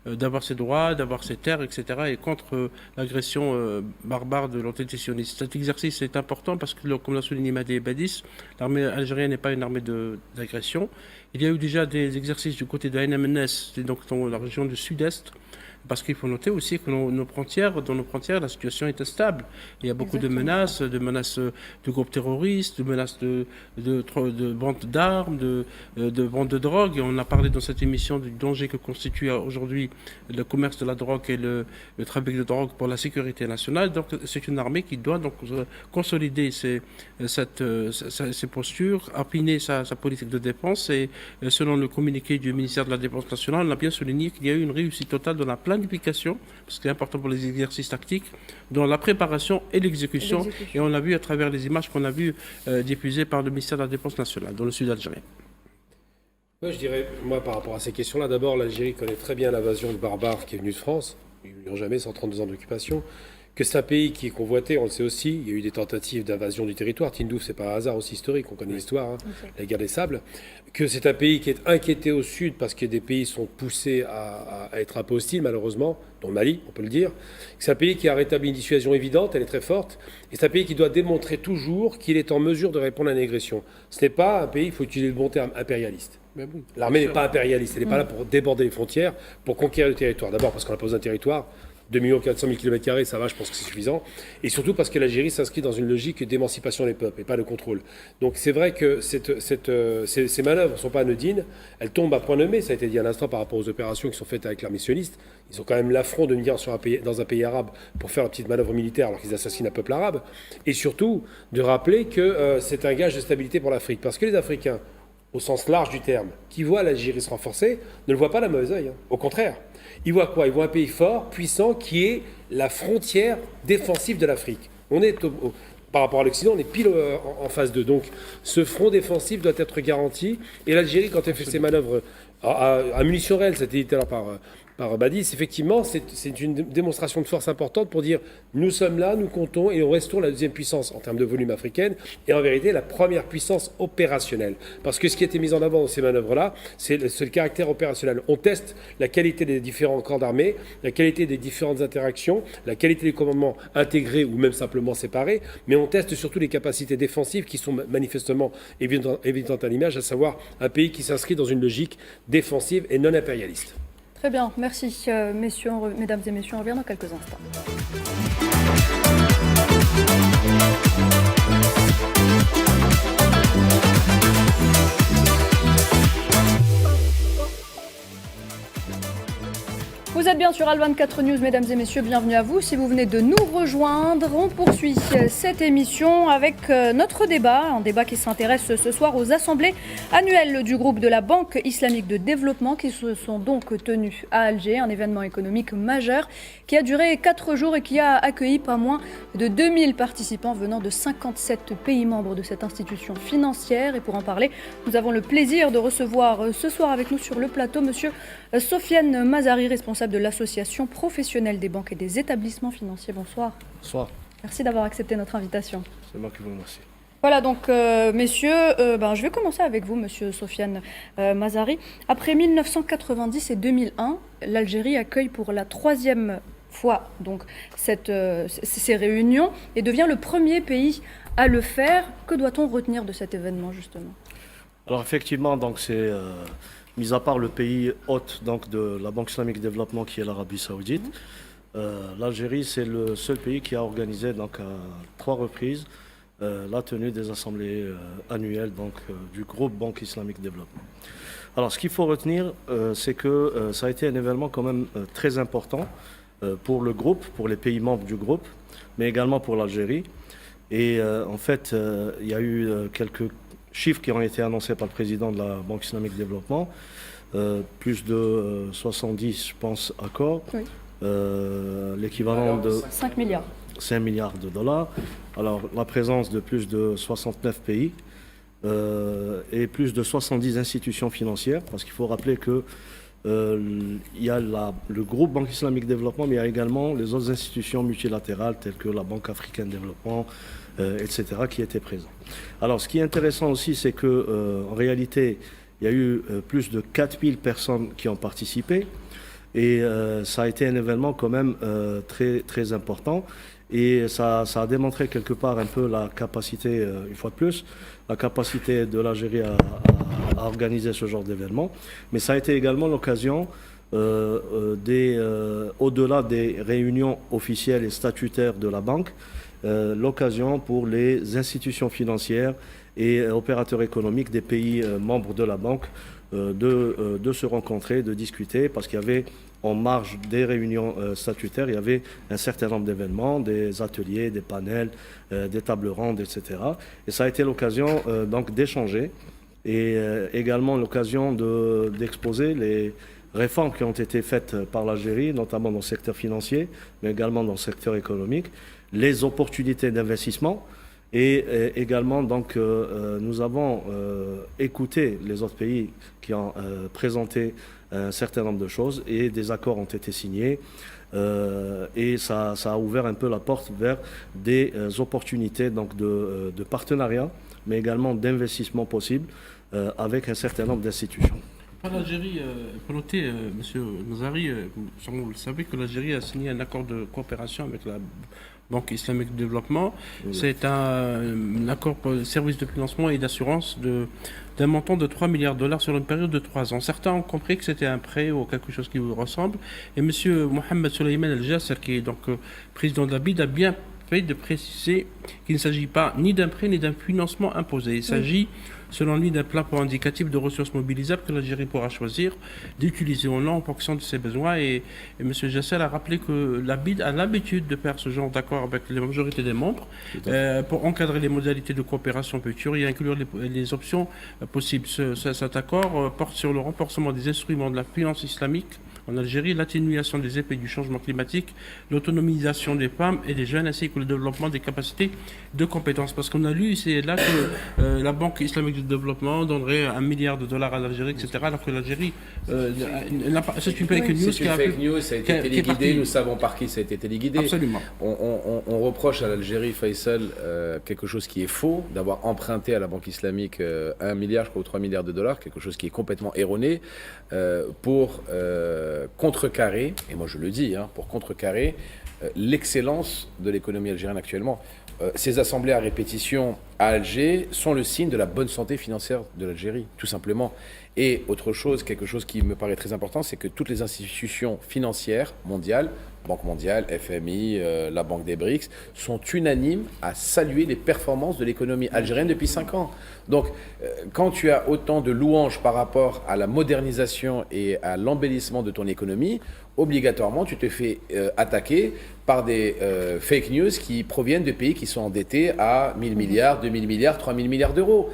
d'avoir ses droits, d'avoir ses terres, etc., et contre l'agression barbare de l'entité sioniste. Cet exercice est important parce que, comme l'a souligné Mahdi Badis, l'armée algérienne n'est pas une armée d'agression. Il y a eu déjà des exercices du côté de Ain Amnes, c'est donc dans la région du sud-est, parce qu'il faut noter aussi que dans nos frontières, la situation est instable. Il y a beaucoup de menaces de groupes terroristes, de menaces de vente d'armes, de vente de drogue. Et on a parlé dans cette émission du danger que constitue aujourd'hui le commerce de la drogue et le trafic de drogue pour la sécurité nationale. Donc c'est une armée qui doit donc consolider ses postures, affiner sa politique de défense. Et selon le communiqué du ministère de la Défense nationale, on a bien souligné qu'il y a eu une réussite totale dans la planification, parce que c'est important pour les exercices tactiques, dans la préparation et l'exécution. Et on l'a vu à travers les images qu'on a vues diffusées par le ministère de la Défense nationale dans le sud algérien. Moi, je dirais, par rapport à ces questions-là, d'abord, l'Algérie connaît très bien l'invasion de barbares qui est venue de France. Ils n'ont jamais 132 ans d'occupation. Que c'est un pays qui est convoité, on le sait aussi. Il y a eu des tentatives d'invasion du territoire. Tindouf, c'est pas un hasard aussi historique, on connaît l'histoire, la guerre des sables. Que c'est un pays qui est inquiété au sud parce que des pays sont poussés à être un peu hostiles, malheureusement, dont le Mali, on peut le dire. Que c'est un pays qui a rétabli une dissuasion évidente, elle est très forte. Et c'est un pays qui doit démontrer toujours qu'il est en mesure de répondre à une agression. Ce n'est pas un pays, il faut utiliser le bon terme, impérialiste. L'armée n'est pas impérialiste, elle n'est pas là pour déborder les frontières, pour conquérir le territoire. D'abord parce qu'on a pas besoin d'un territoire. 2 400 000 km², ça va, je pense que c'est suffisant. Et surtout parce que l'Algérie s'inscrit dans une logique d'émancipation des peuples et pas de contrôle. Donc c'est vrai que ces manœuvres ne sont pas anodines. Elles tombent à point nommé, ça a été dit à l'instant par rapport aux opérations qui sont faites avec l'armée sioniste. Ils ont quand même l'affront de venir dans un pays arabe pour faire une petite manœuvre militaire alors qu'ils assassinent un peuple arabe. Et surtout de rappeler que c'est un gage de stabilité pour l'Afrique. Parce que les Africains, au sens large du terme, qui voient l'Algérie se renforcer, ne le voient pas d'un mauvais œil. Au contraire. Ils voient quoi? Ils voient un pays fort, puissant, qui est la frontière défensive de l'Afrique. On est par rapport à l'Occident, on est pile en phase 2. Donc ce front défensif doit être garanti. Et l'Algérie, quand elle fait ses manœuvres à munitions réelles, ça a été dit tout à l'heure par Badis, effectivement, c'est une démonstration de force importante pour dire nous sommes là, nous comptons et nous restons la deuxième puissance en termes de volume africaine et en vérité la première puissance opérationnelle. Parce que ce qui a été mis en avant dans ces manœuvres-là, c'est le caractère opérationnel. On teste la qualité des différents corps d'armée, la qualité des différentes interactions, la qualité des commandements intégrés ou même simplement séparés, mais on teste surtout les capacités défensives qui sont manifestement évidentes à l'image, à savoir un pays qui s'inscrit dans une logique défensive et non impérialiste. Très bien, merci mesdames et messieurs, on revient dans quelques instants. Vous êtes bien sur Al24 News, mesdames et messieurs, bienvenue à vous. Si vous venez de nous rejoindre, on poursuit cette émission avec notre débat, un débat qui s'intéresse ce soir aux assemblées annuelles du groupe de la Banque islamique de développement qui se sont donc tenues à Alger, un événement économique majeur qui a duré 4 jours et qui a accueilli pas moins de 2000 participants venant de 57 pays membres de cette institution financière. Et pour en parler, nous avons le plaisir de recevoir ce soir avec nous sur le plateau monsieur Sofiane Mazari, responsable de l'association professionnelle des banques et des établissements financiers. Bonsoir. Bonsoir. Merci d'avoir accepté notre invitation. C'est moi qui vous remercie. Voilà donc messieurs, je vais commencer avec vous monsieur Sofiane Mazari. Après 1990 et 2001, l'Algérie accueille pour la 3e fois donc ces réunions et devient le premier pays à le faire. Que doit-on retenir de cet événement justement ? Alors effectivement, donc c'est mis à part le pays hôte donc, de la Banque islamique de développement qui est l'Arabie saoudite, l'Algérie c'est le seul pays qui a organisé donc, à 3 reprises la tenue des assemblées annuelles donc, du groupe Banque islamique de développement. Alors ce qu'il faut retenir, c'est que ça a été un événement quand même très important pour le groupe, pour les pays membres du groupe, mais également pour l'Algérie. Et en fait, il y a eu quelques chiffres qui ont été annoncés par le président de la Banque islamique de développement, plus de 70, je pense, accords, oui. L'équivalent de 5 milliards. 5 milliards de dollars. Alors, la présence de plus de 69 pays et plus de 70 institutions financières, parce qu'il faut rappeler que il y a le groupe Banque islamique de développement, mais il y a également les autres institutions multilatérales telles que la Banque africaine de développement, etc., qui étaient présents. Alors, ce qui est intéressant aussi, c'est que en réalité, il y a eu plus de 4000 personnes qui ont participé, et ça a été un événement quand même très, très important, et ça a démontré quelque part un peu la capacité, une fois de plus, la capacité de l'Algérie à organiser ce genre d'événement, mais ça a été également l'occasion au-delà des réunions officielles et statutaires de la banque, l'occasion pour les institutions financières et opérateurs économiques des pays membres de la banque de se rencontrer, de discuter, parce qu'il y avait en marge des réunions statutaires, il y avait un certain nombre d'événements, des ateliers, des panels, des tables rondes, etc. Et ça a été l'occasion donc d'échanger et également l'occasion d'exposer les réformes qui ont été faites par l'Algérie, notamment dans le secteur financier, mais également dans le secteur économique, les opportunités d'investissement. Et également, donc, nous avons écouté les autres pays qui ont présenté un certain nombre de choses et des accords ont été signés. Et ça a ouvert un peu la porte vers des opportunités donc, de partenariat, mais également d'investissement possible avec un certain nombre d'institutions. L'Algérie, il faut noter, M. Mazari, vous le savez, que l'Algérie a signé un accord de coopération avec la Banque islamique de développement. Oui. C'est un accord pour le service de financement et d'assurance d'un montant de 3 milliards de dollars sur une période de 3 ans. Certains ont compris que c'était un prêt ou quelque chose qui vous ressemble. Et M. Mohamed Soleiman El-Jasser, qui est donc président de la BID, a bien fait de préciser qu'il ne s'agit pas ni d'un prêt ni d'un financement imposé. Il s'agit, selon lui, d'un plafond indicatif de ressources mobilisables que l'Algérie pourra choisir d'utiliser ou non en fonction de ses besoins. Et M. Jassel a rappelé que la BID a l'habitude de faire ce genre d'accord avec la majorité des membres pour encadrer les modalités de coopération future et inclure les options possibles. Cet accord porte sur le renforcement des instruments de la finance islamique en Algérie, l'atténuation des effets du changement climatique, l'autonomisation des femmes et des jeunes, ainsi que le développement des capacités de compétences. Parce qu'on a lu ici et là que la Banque islamique de développement donnerait $1 milliard à l'Algérie, etc. Alors que l'Algérie, c'est une fake news C'est une fake news, ça a été téléguidé, nous savons par qui ça a été téléguidé. Absolument. On reproche à l'Algérie, Faisal, quelque chose qui est faux, d'avoir emprunté à la Banque islamique 1 milliard, je crois, ou 3 milliards de dollars, quelque chose qui est complètement erroné, pour contrecarrer, et moi je le dis, pour contrecarrer l'excellence de l'économie algérienne actuellement. Ces assemblées à répétition à Alger sont le signe de la bonne santé financière de l'Algérie, tout simplement. Et autre chose, quelque chose qui me paraît très important, c'est que toutes les institutions financières mondiales, Banque mondiale, FMI, la Banque des BRICS, sont unanimes à saluer les performances de l'économie algérienne depuis 5 ans. Donc, quand tu as autant de louanges par rapport à la modernisation et à l'embellissement de ton économie, obligatoirement, tu te fais attaquer par des fake news qui proviennent de pays qui sont endettés à 1000 milliards, 2000 milliards, 3000 milliards d'euros.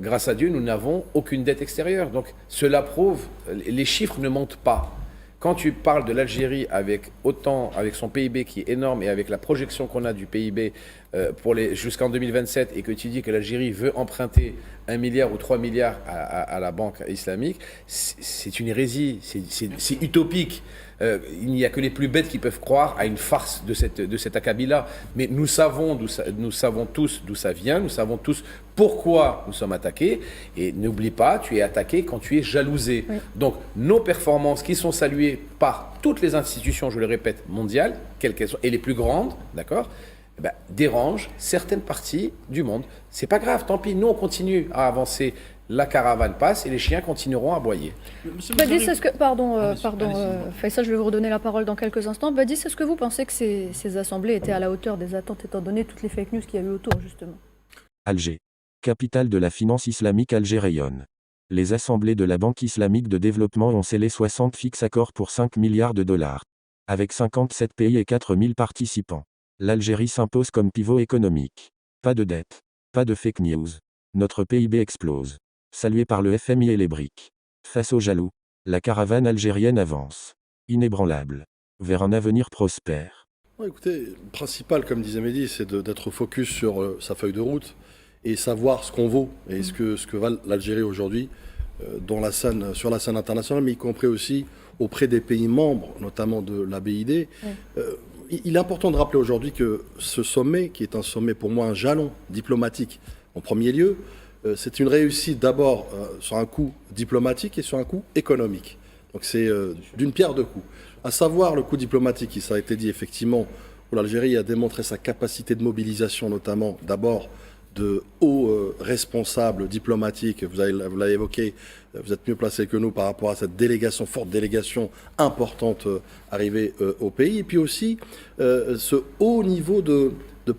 Grâce à Dieu, nous n'avons aucune dette extérieure. Donc, cela prouve, les chiffres ne montent pas. Quand tu parles de l'Algérie avec son PIB qui est énorme et avec la projection qu'on a du PIB jusqu'en 2027 et que tu dis que l'Algérie veut emprunter 1 milliard ou 3 milliards à la Banque islamique, c'est une hérésie, c'est utopique. Il n'y a que les plus bêtes qui peuvent croire à une farce de cet acabit-là. Mais nous savons tous d'où ça vient, nous savons tous pourquoi nous sommes attaqués. Et n'oublie pas, tu es attaqué quand tu es jalousé. Oui. Donc nos performances qui sont saluées par toutes les institutions, je le répète, mondiales, quelles qu'elles soient, et les plus grandes, d'accord, dérangent certaines parties du monde. C'est pas grave, tant pis, nous on continue à avancer. La caravane passe et les chiens continueront à aboyer. Badis, Faisal, je vais vous redonner la parole dans quelques instants. Badis, est-ce que vous pensez que ces assemblées étaient à la hauteur des attentes, étant donné toutes les fake news qu'il y a eu autour, justement? Alger, capitale de la finance islamique, Alger rayonne. Les assemblées de la Banque islamique de développement ont scellé 60 fixes accords pour 5 milliards de dollars. Avec 57 pays et 4000 participants, l'Algérie s'impose comme pivot économique. Pas de dette, pas de fake news. Notre PIB explose. Salué par le FMI et les BRICS. Face aux jaloux, la caravane algérienne avance, inébranlable, vers un avenir prospère. Ouais, écoutez, le principal, comme disait Mehdi, c'est d'être focus sur sa feuille de route et savoir ce qu'on vaut et ce que valent l'Algérie aujourd'hui sur la scène internationale, mais y compris aussi auprès des pays membres, notamment de la BID. Il est important de rappeler aujourd'hui que ce sommet, qui est un sommet pour moi un jalon diplomatique en premier lieu, c'est une réussite d'abord sur un coût diplomatique et sur un coût économique. Donc c'est d'une pierre deux coups. À savoir le coût diplomatique, ça a été dit effectivement, où l'Algérie a démontré sa capacité de mobilisation, notamment d'abord de hauts responsables diplomatiques. Vous l'avez évoqué, vous êtes mieux placé que nous par rapport à cette délégation, forte délégation importante arrivée au pays. Et puis aussi ce haut niveau de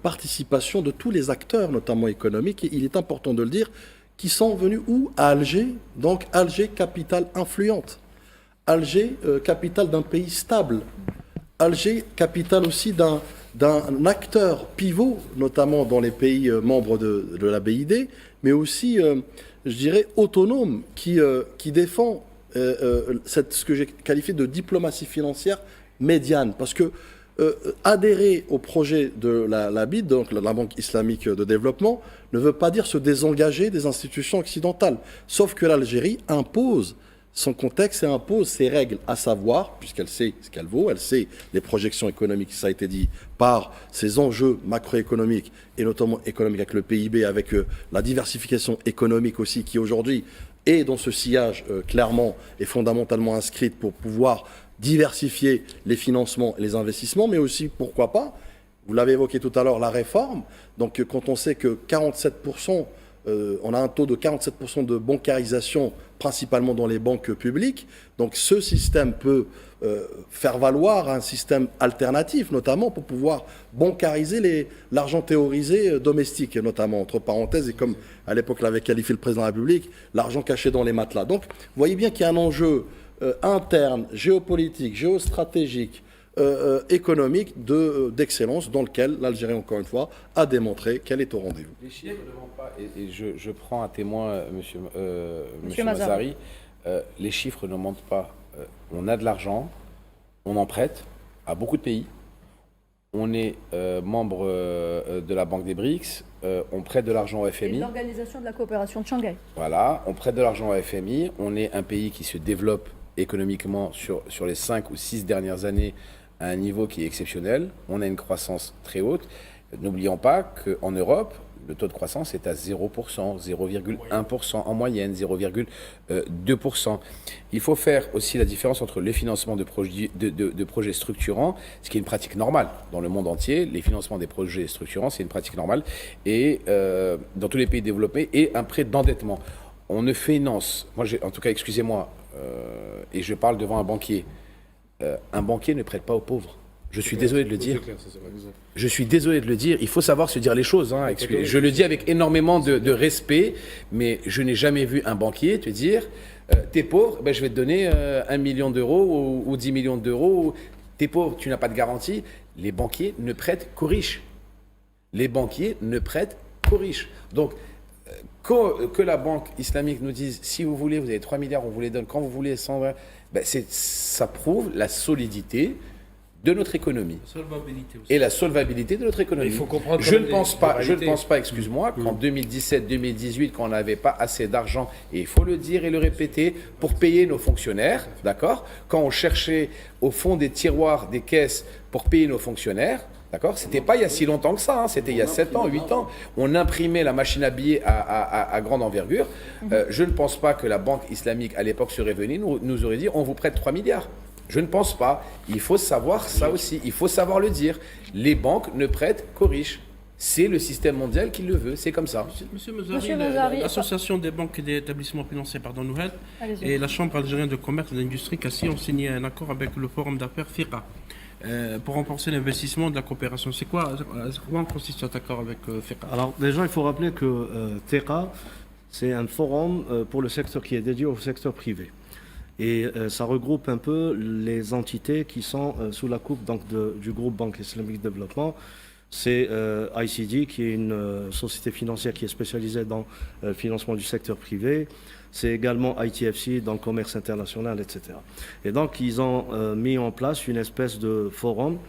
participation de tous les acteurs, notamment économiques, et il est important de le dire, qui sont venus où? À Alger, donc Alger, capitale influente. Alger, capitale d'un pays stable. Alger, capitale aussi d'un acteur pivot, notamment dans les pays membres de la BID, mais aussi, je dirais, autonome, qui défend ce que j'ai qualifié de diplomatie financière médiane. Parce que adhérer au projet de la BID, donc la Banque islamique de développement, ne veut pas dire se désengager des institutions occidentales. Sauf que l'Algérie impose son contexte et impose ses règles, à savoir, puisqu'elle sait ce qu'elle vaut, elle sait les projections économiques, ça a été dit, par ses enjeux macroéconomiques, et notamment économiques avec le PIB, avec la diversification économique aussi, qui aujourd'hui est dans ce sillage clairement et fondamentalement inscrite pour pouvoir diversifier les financements et les investissements, mais aussi, pourquoi pas, vous l'avez évoqué tout à l'heure, la réforme. Donc quand on sait que 47%, on a un taux de 47% de bancarisation, principalement dans les banques publiques, donc ce système peut faire valoir un système alternatif, notamment pour pouvoir bancariser l'argent théorisé domestique, notamment, entre parenthèses, et comme à l'époque l'avait qualifié le président de la République, l'argent caché dans les matelas. Donc vous voyez bien qu'il y a un enjeu interne, géopolitique, géostratégique, économique d'excellence dans lequel l'Algérie, encore une fois, a démontré qu'elle est au rendez-vous. Les chiffres ne mentent pas, et je prends à témoin monsieur Mazari, les chiffres ne mentent pas. on a de l'argent, on en prête à beaucoup de pays. On est membre de la Banque des BRICS, on prête de l'argent au Et FMI. l'Organisation de la coopération de Shanghai. Voilà, on prête de l'argent au FMI. On est un pays qui se développe économiquement sur les 5 ou 6 dernières années à un niveau qui est exceptionnel. On a une croissance très haute. N'oublions pas qu'en Europe, le taux de croissance est à 0%, 0,1% en moyenne, 0,2%. Il faut faire aussi la différence entre les financements de projets structurants, ce qui est une pratique normale dans le monde entier. Les financements des projets structurants, c'est une pratique normale. Et dans tous les pays développés, et un prêt d'endettement. On ne finance, en tout cas, excusez-moi, et je parle devant un banquier ne prête pas aux pauvres. Je suis désolé de le dire. Je suis désolé de le dire. Il faut savoir se dire les choses. Hein. Je le dis avec énormément de respect, mais je n'ai jamais vu un banquier te dire t'es pauvre, je vais te donner 1 million d'euros ou 10 millions d'euros. T'es pauvre, tu n'as pas de garantie. Les banquiers ne prêtent qu'aux riches. Les banquiers ne prêtent qu'aux riches. Donc, que la banque islamique nous dise si vous voulez, vous avez 3 milliards, on vous les donne quand vous voulez, ça prouve la solidité de notre économie et la solvabilité de notre économie. Il faut comprendre je ne pense pas, excuse-moi, qu'en 2017-2018, quand on n'avait pas assez d'argent, et il faut le dire et le répéter, pour payer nos fonctionnaires, d'accord, quand on cherchait au fond des tiroirs des caisses pour payer nos fonctionnaires, d'accord, c'était pas il y a si longtemps que ça, c'était il y a 7 ans, 8 ans, on imprimait la machine à billets à grande envergure. Je ne pense pas que la banque islamique à l'époque serait venue, nous aurait dit on vous prête 3 milliards. Je ne pense pas. Il faut savoir ça aussi. Il faut savoir le dire. Les banques ne prêtent qu'aux riches. C'est le système mondial qui le veut. C'est comme ça. Monsieur Monsieur Mozari, Mozari, l'Association des banques et des établissements financiers, nouvelle, Allez-y. et la Chambre algérienne de commerce et d'industrie, CACI, ont signé un accord avec le Forum d'affaires FIRA pour renforcer l'investissement de la coopération. Comment consiste cet accord avec FIRA? Alors déjà, il faut rappeler que TERA, c'est un forum pour le secteur qui est dédié au secteur privé. Et ça regroupe un peu les entités qui sont sous la coupe donc, du groupe Banque Islamique de Développement. C'est ICD, qui est une société financière qui est spécialisée dans le financement du secteur privé. C'est également ITFC dans le commerce international, etc. Et donc, ils ont mis en place une espèce de forum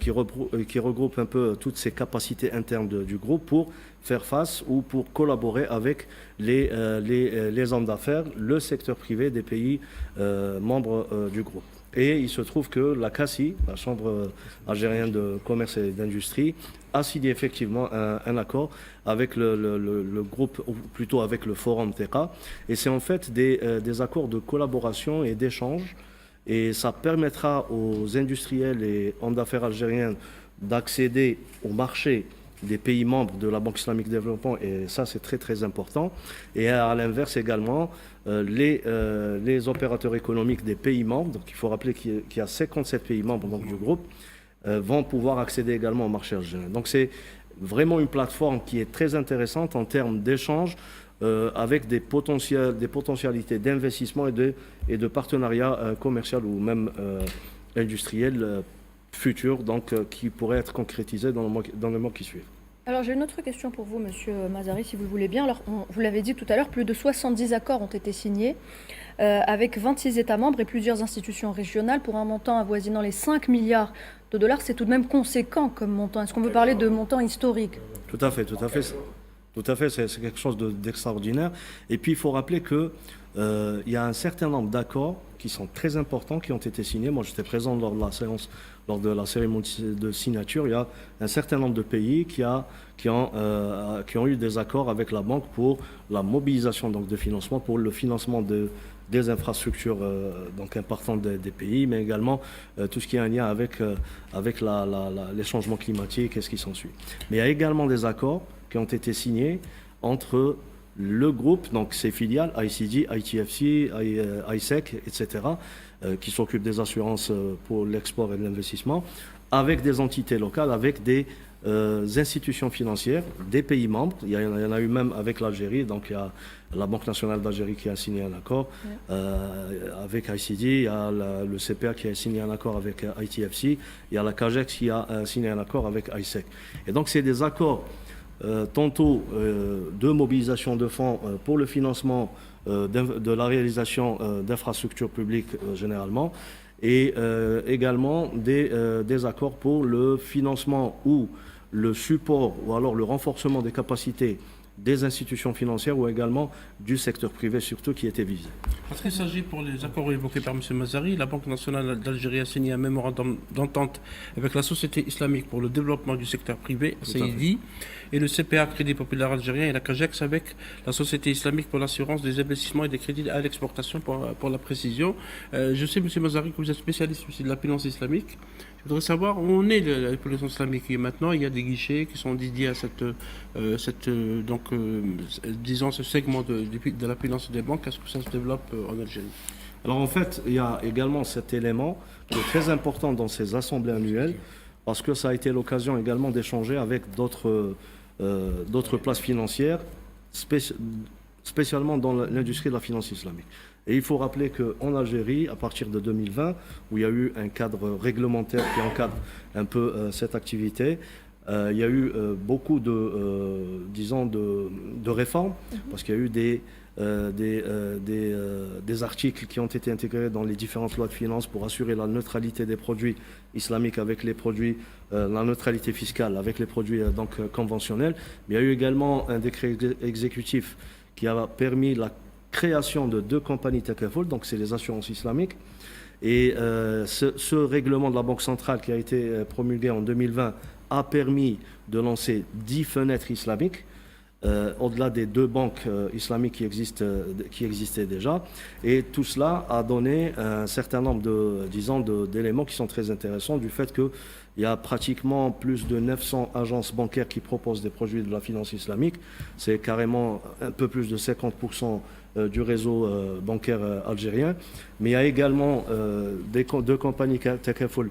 qui regroupe un peu toutes ces capacités internes du groupe pour faire face ou pour collaborer avec les hommes d'affaires, le secteur privé des pays membres du groupe. Et il se trouve que la CACI, la Chambre algérienne de commerce et d'industrie, a signé effectivement un accord avec le groupe, ou plutôt avec le Forum TERA. Et c'est en fait des accords de collaboration et d'échange. Et ça permettra aux industriels et hommes d'affaires algériens d'accéder au marché des pays membres de la Banque islamique de développement, et ça c'est très très important. Et à l'inverse également, les opérateurs économiques des pays membres, donc il faut rappeler qu'il y a 57 pays membres donc, du groupe, vont pouvoir accéder également au marché algérien. Donc c'est vraiment une plateforme qui est très intéressante en termes d'échange, avec des potentialités d'investissement et de partenariat commercial ou même industriel futurs, donc qui pourraient être concrétisés dans le mois qui suivent. Alors j'ai une autre question pour vous, Monsieur Mazari, si vous le voulez bien. Alors, vous l'avez dit tout à l'heure, plus de 70 accords ont été signés avec 26 États membres et plusieurs institutions régionales pour un montant avoisinant les 5 milliards de dollars. C'est tout de même conséquent comme montant. Est-ce qu'on peut parler de montant historique? Tout à fait, tout à fait. Tout à fait, c'est quelque chose d'extraordinaire. Et puis il faut rappeler que il y a un certain nombre d'accords qui sont très importants, qui ont été signés. Moi, j'étais présent lors de la séance, lors de la cérémonie de signature. Il y a un certain nombre de pays qui ont eu des accords avec la banque pour la mobilisation donc, de financement, pour le financement des infrastructures donc importantes des pays, mais également tout ce qui a un lien avec les changements climatiques et ce qui s'ensuit. Mais il y a également des accords qui ont été signés entre le groupe, donc ses filiales, ICD, ITFC, ISEC, etc., qui s'occupent des assurances pour l'export et l'investissement, avec des entités locales, avec des institutions financières des pays membres. Il y en a eu même avec l'Algérie, donc il y a la Banque nationale d'Algérie qui a signé un accord avec ICD, il y a le CPA qui a signé un accord avec ITFC, il y a la CAGEX qui a signé un accord avec ISEC. Et donc c'est des accords tantôt de mobilisation de fonds pour le financement de la réalisation d'infrastructures publiques généralement, et également des accords pour le financement ou le support ou alors le renforcement des capacités des institutions financières ou également du secteur privé surtout qui était visé. Parce qu'il s'agit pour les accords évoqués par M. Mazari, la Banque nationale d'Algérie a signé un mémorandum d'entente avec la Société islamique pour le développement du secteur privé, CIDI, et le CPA, Crédit populaire algérien, et la CAGEX avec la Société islamique pour l'assurance des investissements et des crédits à l'exportation pour la précision. Je sais, M. Mazari, que vous êtes spécialiste aussi de la finance islamique. Je voudrais savoir où on est la population islamique. Et maintenant, il y a des guichets qui sont dédiés à disons, ce segment de la finance des banques. Est-ce que ça se développe en Algérie? Alors en fait, il y a également cet élément qui est très important dans ces assemblées annuelles, parce que ça a été l'occasion également d'échanger avec d'autres places financières, spécialement dans l'industrie de la finance islamique. Et il faut rappeler qu'en Algérie, à partir de 2020, où il y a eu un cadre réglementaire qui encadre un peu cette activité, il y a eu beaucoup de réformes, parce qu'il y a eu des articles qui ont été intégrés dans les différentes lois de finances pour assurer la neutralité des produits islamiques avec les produits, la neutralité fiscale avec les produits conventionnels. Mais il y a eu également un décret exécutif qui a permis la création de 2 compagnies Takaful, donc c'est les assurances islamiques. Et ce règlement de la Banque centrale qui a été promulgué en 2020 a permis de lancer 10 fenêtres islamiques, au-delà des 2 banques islamiques qui existaient déjà. Et tout cela a donné un certain nombre d'éléments qui sont très intéressants, du fait qu'il y a pratiquement plus de 900 agences bancaires qui proposent des produits de la finance islamique. C'est carrément un peu plus de 50% du réseau bancaire algérien. Mais il y a également 2 compagnies Takaful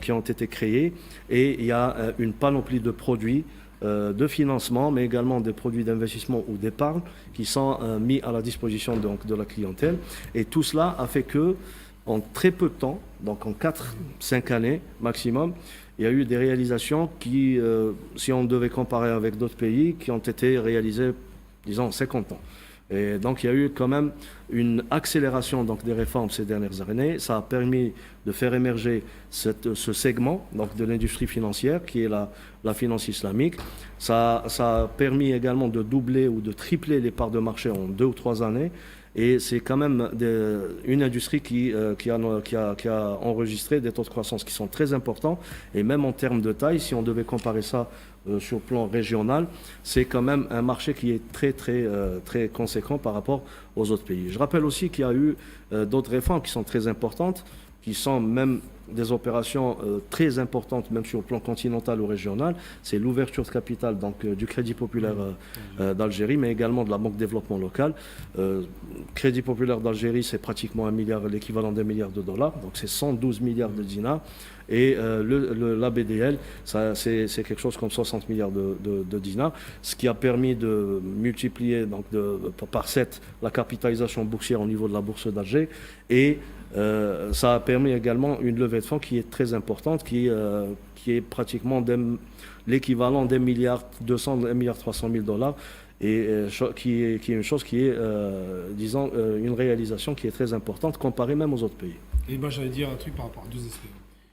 qui ont été créées, et il y a une panoplie de produits de financement, mais également des produits d'investissement ou d'épargne qui sont mis à la disposition de la clientèle. Et tout cela a fait que, en très peu de temps, donc en 4-5 années maximum, il y a eu des réalisations qui, si on devait comparer avec d'autres pays, qui ont été réalisées, disons, en 50 ans. Et donc il y a eu quand même une accélération des réformes ces dernières années. Ça a permis de faire émerger ce segment de l'industrie financière qui est la finance islamique. Ça a permis également de doubler ou de tripler les parts de marché en 2 ou 3 années. Et c'est quand même une industrie qui a enregistré des taux de croissance qui sont très importants. Et même en termes de taille, si on devait comparer ça sur le plan régional, c'est quand même un marché qui est très conséquent par rapport aux autres pays. Je rappelle aussi qu'il y a eu d'autres réformes qui sont très importantes, qui sont même des opérations très importantes, même sur le plan continental ou régional. C'est l'ouverture de capital du Crédit populaire d'Algérie, mais également de la Banque de développement local. Crédit populaire d'Algérie, c'est pratiquement l'équivalent d'1 milliard de dollars, donc c'est 112 milliards de dinars. Et l'ABDL, c'est quelque chose comme 60 milliards de dinars, ce qui a permis de multiplier par 7 la capitalisation boursière au niveau de la bourse d'Alger. Et ça a permis également une levée de fonds qui est très importante, qui est pratiquement l'équivalent d'1 milliard 200, 1 milliard 300 000 dollars, et qui est une chose qui est, une réalisation qui est très importante comparée même aux autres pays. Et moi j'allais dire un truc par rapport à 2 aspects.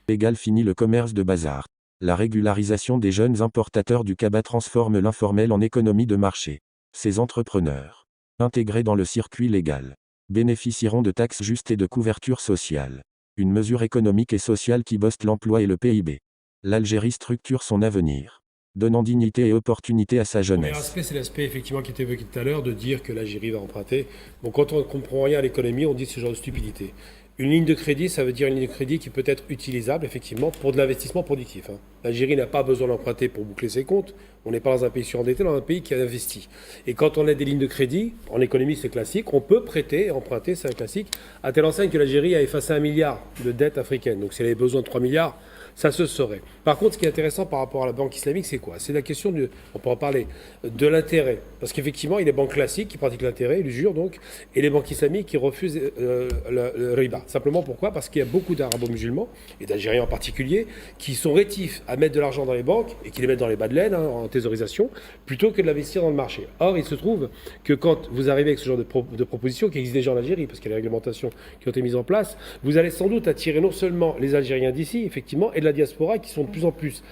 Légal finit le commerce de bazar. La régularisation des jeunes importateurs du cabas transforme l'informel en économie de marché. Ces entrepreneurs, intégrés dans le circuit légal, bénéficieront de taxes justes et de couverture sociale. Une mesure économique et sociale qui booste l'emploi et le PIB. L'Algérie structure son avenir, donnant dignité et opportunité à sa jeunesse. Le premier aspect, c'est l'aspect effectivement qui était évoqué tout à l'heure, de dire que l'Algérie va emprunter. Bon, quand on ne comprend rien à l'économie, on dit ce genre de stupidité. Une ligne de crédit, ça veut dire une ligne de crédit qui peut être utilisable, effectivement, pour de l'investissement productif. L'Algérie n'a pas besoin d'emprunter pour boucler ses comptes. On n'est pas dans un pays surendetté, dans un pays qui a investi. Et quand on a des lignes de crédit, en économie, c'est classique, on peut prêter, emprunter, c'est un classique, à telle enseigne que l'Algérie a effacé 1 milliard de dettes africaines. Donc, si elle avait besoin de 3 milliards, ça se saurait. Par contre, ce qui est intéressant par rapport à la banque islamique, c'est quoi? C'est la question, on peut en parler, de l'intérêt. Parce qu'effectivement, il y a les banques classiques qui pratiquent l'intérêt, l'usure donc, et les banques islamiques qui refusent le riba. Simplement pourquoi? Parce qu'il y a beaucoup d'arabo-musulmans, et d'Algériens en particulier, qui sont rétifs à mettre de l'argent dans les banques, et qui les mettent dans les bas de laine, en thésaurisation, plutôt que de l'investir dans le marché. Or, il se trouve que quand vous arrivez avec ce genre de propositions qui existent déjà en Algérie, parce qu'il y a des réglementations qui ont été mises en place, vous allez sans doute attirer non seulement les Algériens d'ici, effectivement, et de la diaspora, qui sont de plus en plus,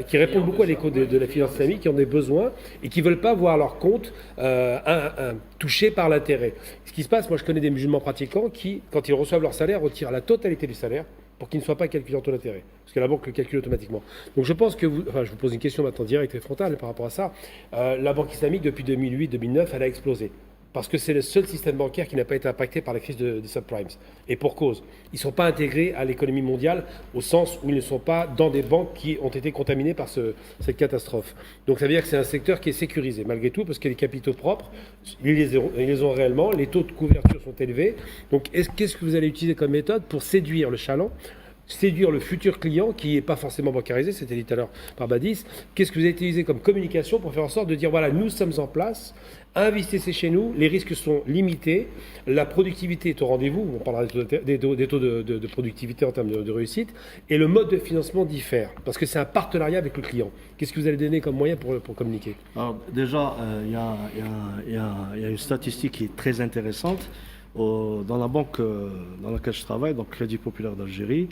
qui répondent beaucoup à l'écho de la finance islamique, qui ont des besoins, et qui ne veulent pas voir leur compte touché par l'intérêt. Ce qui se passe, moi je connais des musulmans pratiquants qui, quand ils reçoivent leur salaire, retirent la totalité du salaire pour qu'il ne soit pas calculé en taux d'intérêt, parce que la banque le calcule automatiquement. Donc je pense que je vous pose une question maintenant directe et frontale par rapport à ça. La banque islamique, depuis 2008-2009, elle a explosé. Parce que c'est le seul système bancaire qui n'a pas été impacté par la crise des subprimes. Et pour cause. Ils ne sont pas intégrés à l'économie mondiale au sens où ils ne sont pas dans des banques qui ont été contaminées par cette catastrophe. Donc ça veut dire que c'est un secteur qui est sécurisé, malgré tout, parce que les capitaux propres, ils les ont réellement, les taux de couverture sont élevés. Donc qu'est-ce que vous allez utiliser comme méthode pour séduire le chaland, séduire le futur client qui n'est pas forcément bancarisé, c'était dit tout à l'heure par Badis? Qu'est-ce que vous avez utilisé comme communication pour faire en sorte de dire voilà, nous sommes en place, investissez chez nous, les risques sont limités, la productivité est au rendez-vous, on parlera des taux de productivité en termes de réussite, et le mode de financement diffère, parce que c'est un partenariat avec le client. Qu'est-ce que vous allez donner comme moyen pour communiquer? Alors, déjà, il y a une statistique qui est très intéressante. Dans la banque dans laquelle je travaille, donc Crédit Populaire d'Algérie,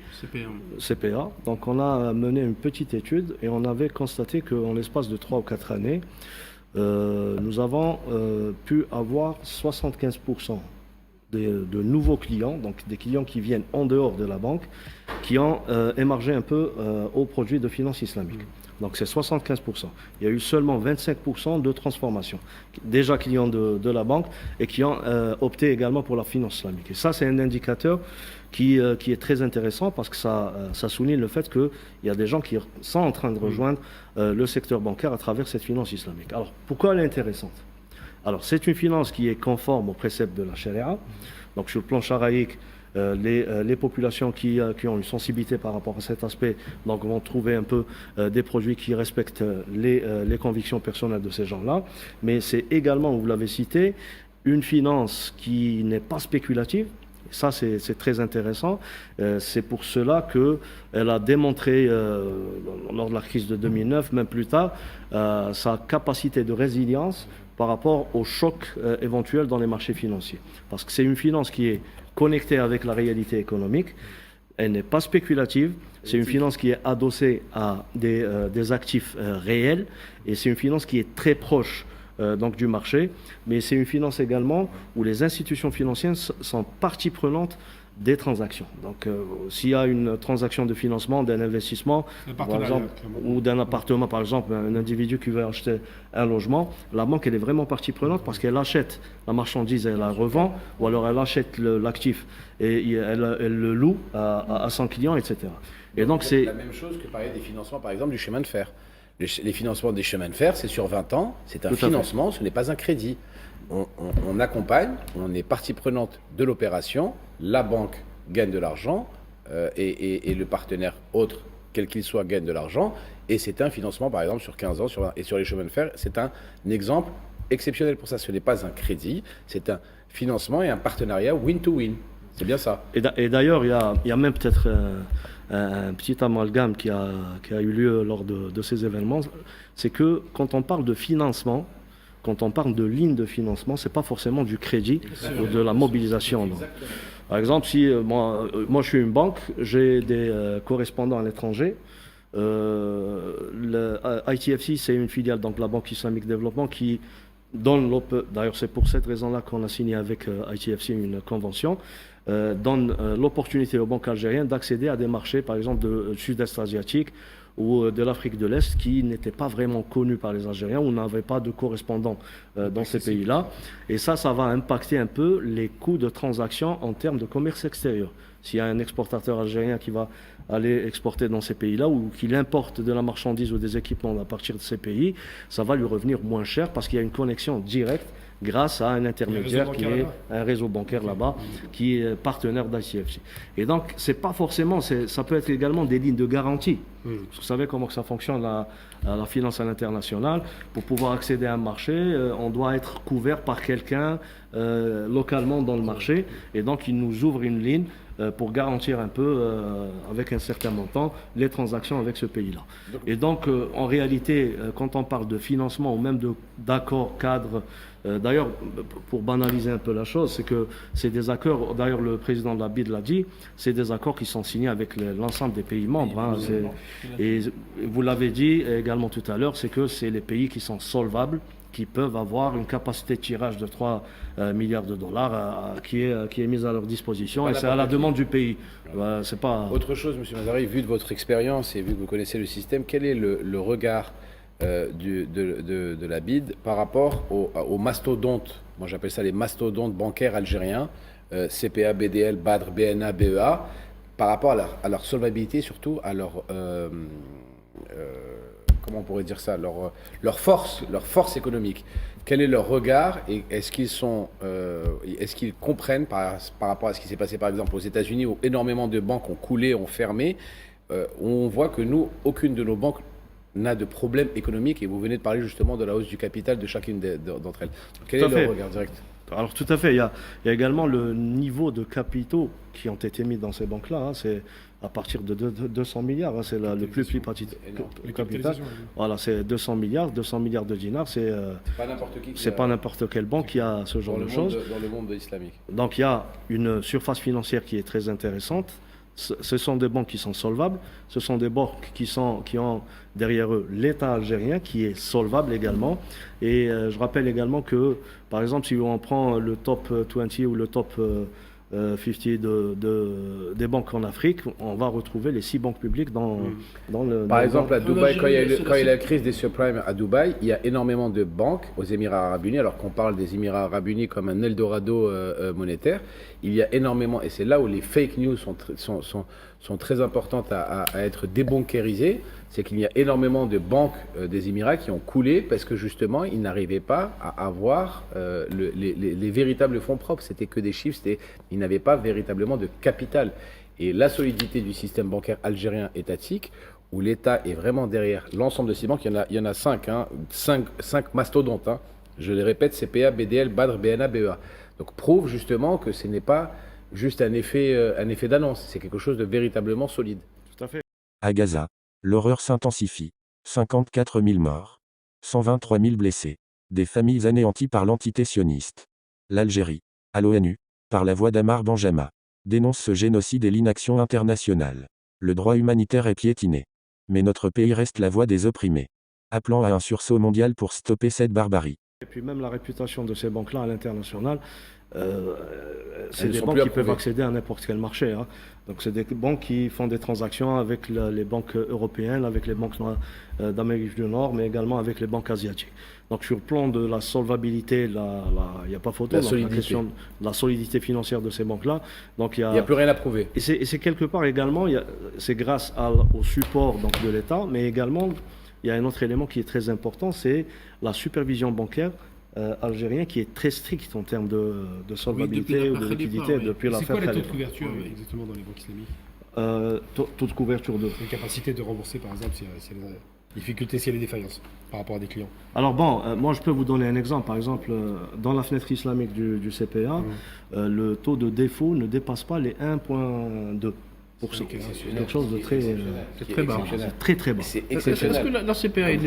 CPA. Donc on a mené une petite étude et on avait constaté qu'en l'espace de 3 ou 4 années, nous avons pu avoir 75% de nouveaux clients, donc des clients qui viennent en dehors de la banque, qui ont émargé un peu aux produits de finance islamique. Donc c'est 75%. Il y a eu seulement 25% de transformation, déjà clients de la banque et qui ont opté également pour la finance islamique. Et ça, c'est un indicateur qui est très intéressant parce que ça souligne le fait qu'il y a des gens qui sont en train de rejoindre le secteur bancaire à travers cette finance islamique. Alors, pourquoi elle est intéressante? Alors, c'est une finance qui est conforme aux préceptes de la charia. Donc, sur le plan charaïque, les populations qui ont une sensibilité par rapport à cet aspect donc vont trouver un peu des produits qui respectent les convictions personnelles de ces gens-là. Mais c'est également, vous l'avez cité, une finance qui n'est pas spéculative. Ça, c'est très intéressant. C'est pour cela qu'elle a démontré, lors de la crise de 2009, même plus tard, sa capacité de résilience par rapport aux chocs éventuels dans les marchés financiers. Parce que c'est une finance qui est connectée avec la réalité économique. Elle n'est pas spéculative. C'est une finance qui est adossée à des actifs réels. Et c'est une finance qui est très proche donc du marché. Mais c'est une finance également où les institutions financières sont partie prenante des transactions. Donc, s'il y a une transaction de financement, d'un investissement, par exemple, ou d'un appartement, par exemple, un individu qui veut acheter un logement, la banque, elle est vraiment partie prenante parce qu'elle achète la marchandise et elle la revend, ou alors elle achète l'actif et elle le loue à son client, etc. Et donc, c'est la même chose que parler des financements, par exemple, du chemin de fer. Les financements des chemins de fer, c'est sur 20 ans, c'est un financement, ce n'est pas un crédit. On accompagne, on est partie prenante de l'opération, la banque gagne de l'argent et le partenaire autre, quel qu'il soit, gagne de l'argent. Et c'est un financement, par exemple, sur 15 ans et sur les chemins de fer. C'est un exemple exceptionnel pour ça. Ce n'est pas un crédit, c'est un financement et un partenariat win-to-win. C'est bien ça. Et d'ailleurs, il y a même peut-être un petit amalgame qui a eu lieu lors de ces événements. C'est que quand on parle de financement, quand on parle de ligne de financement, ce n'est pas forcément du crédit ou de la mobilisation. Non. Par exemple, si moi je suis une banque, j'ai des correspondants à l'étranger. Le ITFC, c'est une filiale, donc la Banque Islamique Développement, qui donne, d'ailleurs c'est pour cette raison-là qu'on a signé avec ITFC une convention, donne l'opportunité aux banques algériennes d'accéder à des marchés, par exemple de sud-est asiatique, ou de l'Afrique de l'Est qui n'étaient pas vraiment connus par les Algériens, ou n'avaient pas de correspondants dans ces pays-là. Et ça va impacter un peu les coûts de transaction en termes de commerce extérieur. S'il y a un exportateur algérien qui va aller exporter dans ces pays-là ou qu'il importe de la marchandise ou des équipements à partir de ces pays, ça va lui revenir moins cher parce qu'il y a une connexion directe grâce à un intermédiaire qui est un réseau bancaire là-bas, qui est partenaire d'ICFC. Et donc, c'est pas forcément, ça peut être également des lignes de garantie. Vous savez comment ça fonctionne la finance à l'international. Pour pouvoir accéder à un marché, on doit être couvert par quelqu'un localement dans le marché. Et donc, il nous ouvre une ligne pour garantir un peu, avec un certain montant, les transactions avec ce pays-là. Et donc, en réalité, quand on parle de financement ou même d'accords cadres, d'ailleurs, pour banaliser un peu la chose, c'est que c'est des accords, d'ailleurs le président de la BID l'a dit, c'est des accords qui sont signés avec l'ensemble des pays membres. Hein, et vous l'avez dit également tout à l'heure, c'est que c'est les pays qui sont solvables, qui peuvent avoir une capacité de tirage de 3 milliards de dollars qui est mise à leur disposition, et c'est à la demande du pays. C'est pas... Autre chose, M. Mazari, vu de votre expérience et vu que vous connaissez le système, quel est le regard de la BID par rapport aux mastodontes, moi j'appelle ça les mastodontes bancaires algériens, CPA, BDL, BADR, BNA, BEA, par rapport à leur solvabilité, surtout à leur... comment on pourrait dire ça, leur force économique. Quel est leur regard et est-ce qu'ils comprennent par rapport à ce qui s'est passé par exemple aux États-Unis où énormément de banques ont coulé, ont fermé, où on voit que nous, aucune de nos banques n'a de problème économique et vous venez de parler justement de la hausse du capital de chacune d'entre elles. Quel est leur regard direct ? Alors tout à fait, il y a également le niveau de capitaux qui ont été mis dans ces banques-là, hein, c'est à partir de 200 milliards, hein, c'est le plus petit capital. Voilà, c'est 200 milliards de dinars, c'est pas n'importe quelle banque qui a ce genre de choses. Dans le monde islamique. Donc il y a une surface financière qui est très intéressante. Ce sont des banques qui sont solvables, ce sont des banques qui ont derrière eux l'État algérien qui est solvable également. Et je rappelle également que, par exemple, si on prend le top 20 ou le top 50 des banques en Afrique, on va retrouver les 6 banques publiques dans le... Par exemple, à Dubaï, quand il y a eu la crise des subprimes à Dubaï, il y a énormément de banques aux Émirats Arabes Unis, alors qu'on parle des Émirats Arabes Unis comme un Eldorado monétaire, il y a énormément, et c'est là où les fake news sont très importantes à être débunkérisées, c'est qu'il y a énormément de banques des Émirats qui ont coulé parce que justement, ils n'arrivaient pas à avoir les véritables fonds propres. C'était que des chiffres, ils n'avaient pas véritablement de capital. Et la solidité du système bancaire algérien étatique, où l'État est vraiment derrière l'ensemble de ces banques, il y en a 5, hein, 5 mastodontes. Hein. Je les répète, CPA, BDL, BADR, BNA, BEA. Donc prouve justement que ce n'est pas juste un effet d'annonce, c'est quelque chose de véritablement solide. Tout à fait. À Gaza, l'horreur s'intensifie. 54 000 morts. 123 000 blessés. Des familles anéanties par l'entité sioniste. L'Algérie, à l'ONU, par la voix d'Amar Benjama, dénonce ce génocide et l'inaction internationale. Le droit humanitaire est piétiné. Mais notre pays reste la voix des opprimés. Appelant à un sursaut mondial pour stopper cette barbarie. Et puis même la réputation de ces banques-là à l'international, c'est des banques qui peuvent accéder à n'importe quel marché. Hein. Donc c'est des banques qui font des transactions avec les banques européennes, avec les banques d'Amérique du Nord, mais également avec les banques asiatiques. Donc sur le plan de la solvabilité, il n'y a pas photo. La question de la solidité financière de ces banques-là. Donc il n'y a plus rien à prouver. Et c'est quelque part également, c'est grâce au support donc, de l'État, mais également il y a un autre élément qui est très important, c'est la supervision bancaire algérien qui est très strict en termes de solvabilité ou de liquidité depuis l'affaire Khalifa. C'est quoi les taux de couverture exactement dans les banques islamiques? Taux de couverture de... La capacité de rembourser par exemple s'il y a des difficultés, s'il y a des défaillances par rapport à des clients. Alors bon, moi je peux vous donner un exemple. Par exemple, dans la fenêtre islamique du CPA, le taux de défaut ne dépasse pas les 1,2%. C'est quelque chose de très bas. Très très bas. C'est exceptionnel. Est-ce que la CPA est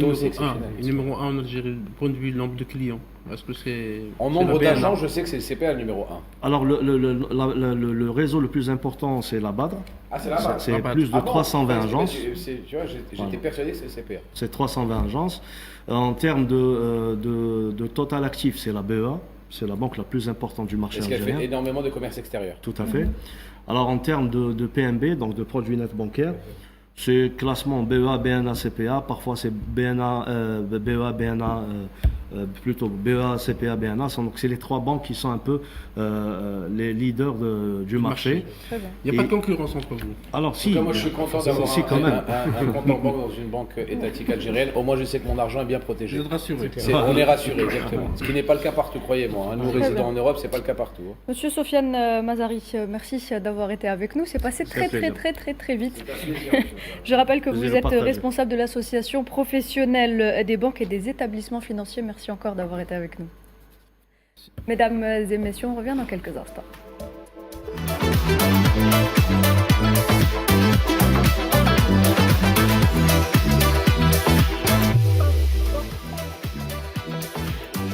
numéro 1 en Algérie, du point de vue du nombre de clients? Est-ce que c'est... En nombre d'agents, je sais que c'est le CPA le numéro 1. Alors le réseau le plus important, c'est la BADR. Ah, c'est la BADR. C'est plus de 320 agences. Tu vois, j'étais persuadé que c'est le CPA. C'est 320 agences. En termes de total actif, c'est la BEA. C'est la banque la plus importante du marché algérien. Est-ce qu'elle fait énormément de commerce extérieur? Tout à fait. Alors en termes de PNB, donc de produits nets bancaires, c'est classement BEA, BNA, CPA. Parfois c'est BNA, BEA, BNA, plutôt BEA, CPA, BNA. Donc c'est les 3 banques qui sont un peu les leaders du marché. Très bien. Il n'y a pas de concurrence entre vous. Alors si, Moi, je suis content d'avoir si, quand même. un compte en banque dans une banque étatique algérienne. Au moins, je sais que mon argent est bien protégé. Vous êtes rassuré. On est rassuré, exactement. Ce qui n'est pas le cas partout, croyez-moi. Hein. Nous, Très résidents bien. en Europe, c'est pas le cas partout. Hein. Monsieur Sofiane Mazari, merci d'avoir été avec nous. C'est passé très plaisir. très vite. Je rappelle que vous Plaisir êtes partagé. responsable de l'association professionnelle des banques et des établissements financiers. Merci encore d'avoir été avec nous. Mesdames et messieurs, on revient dans quelques instants.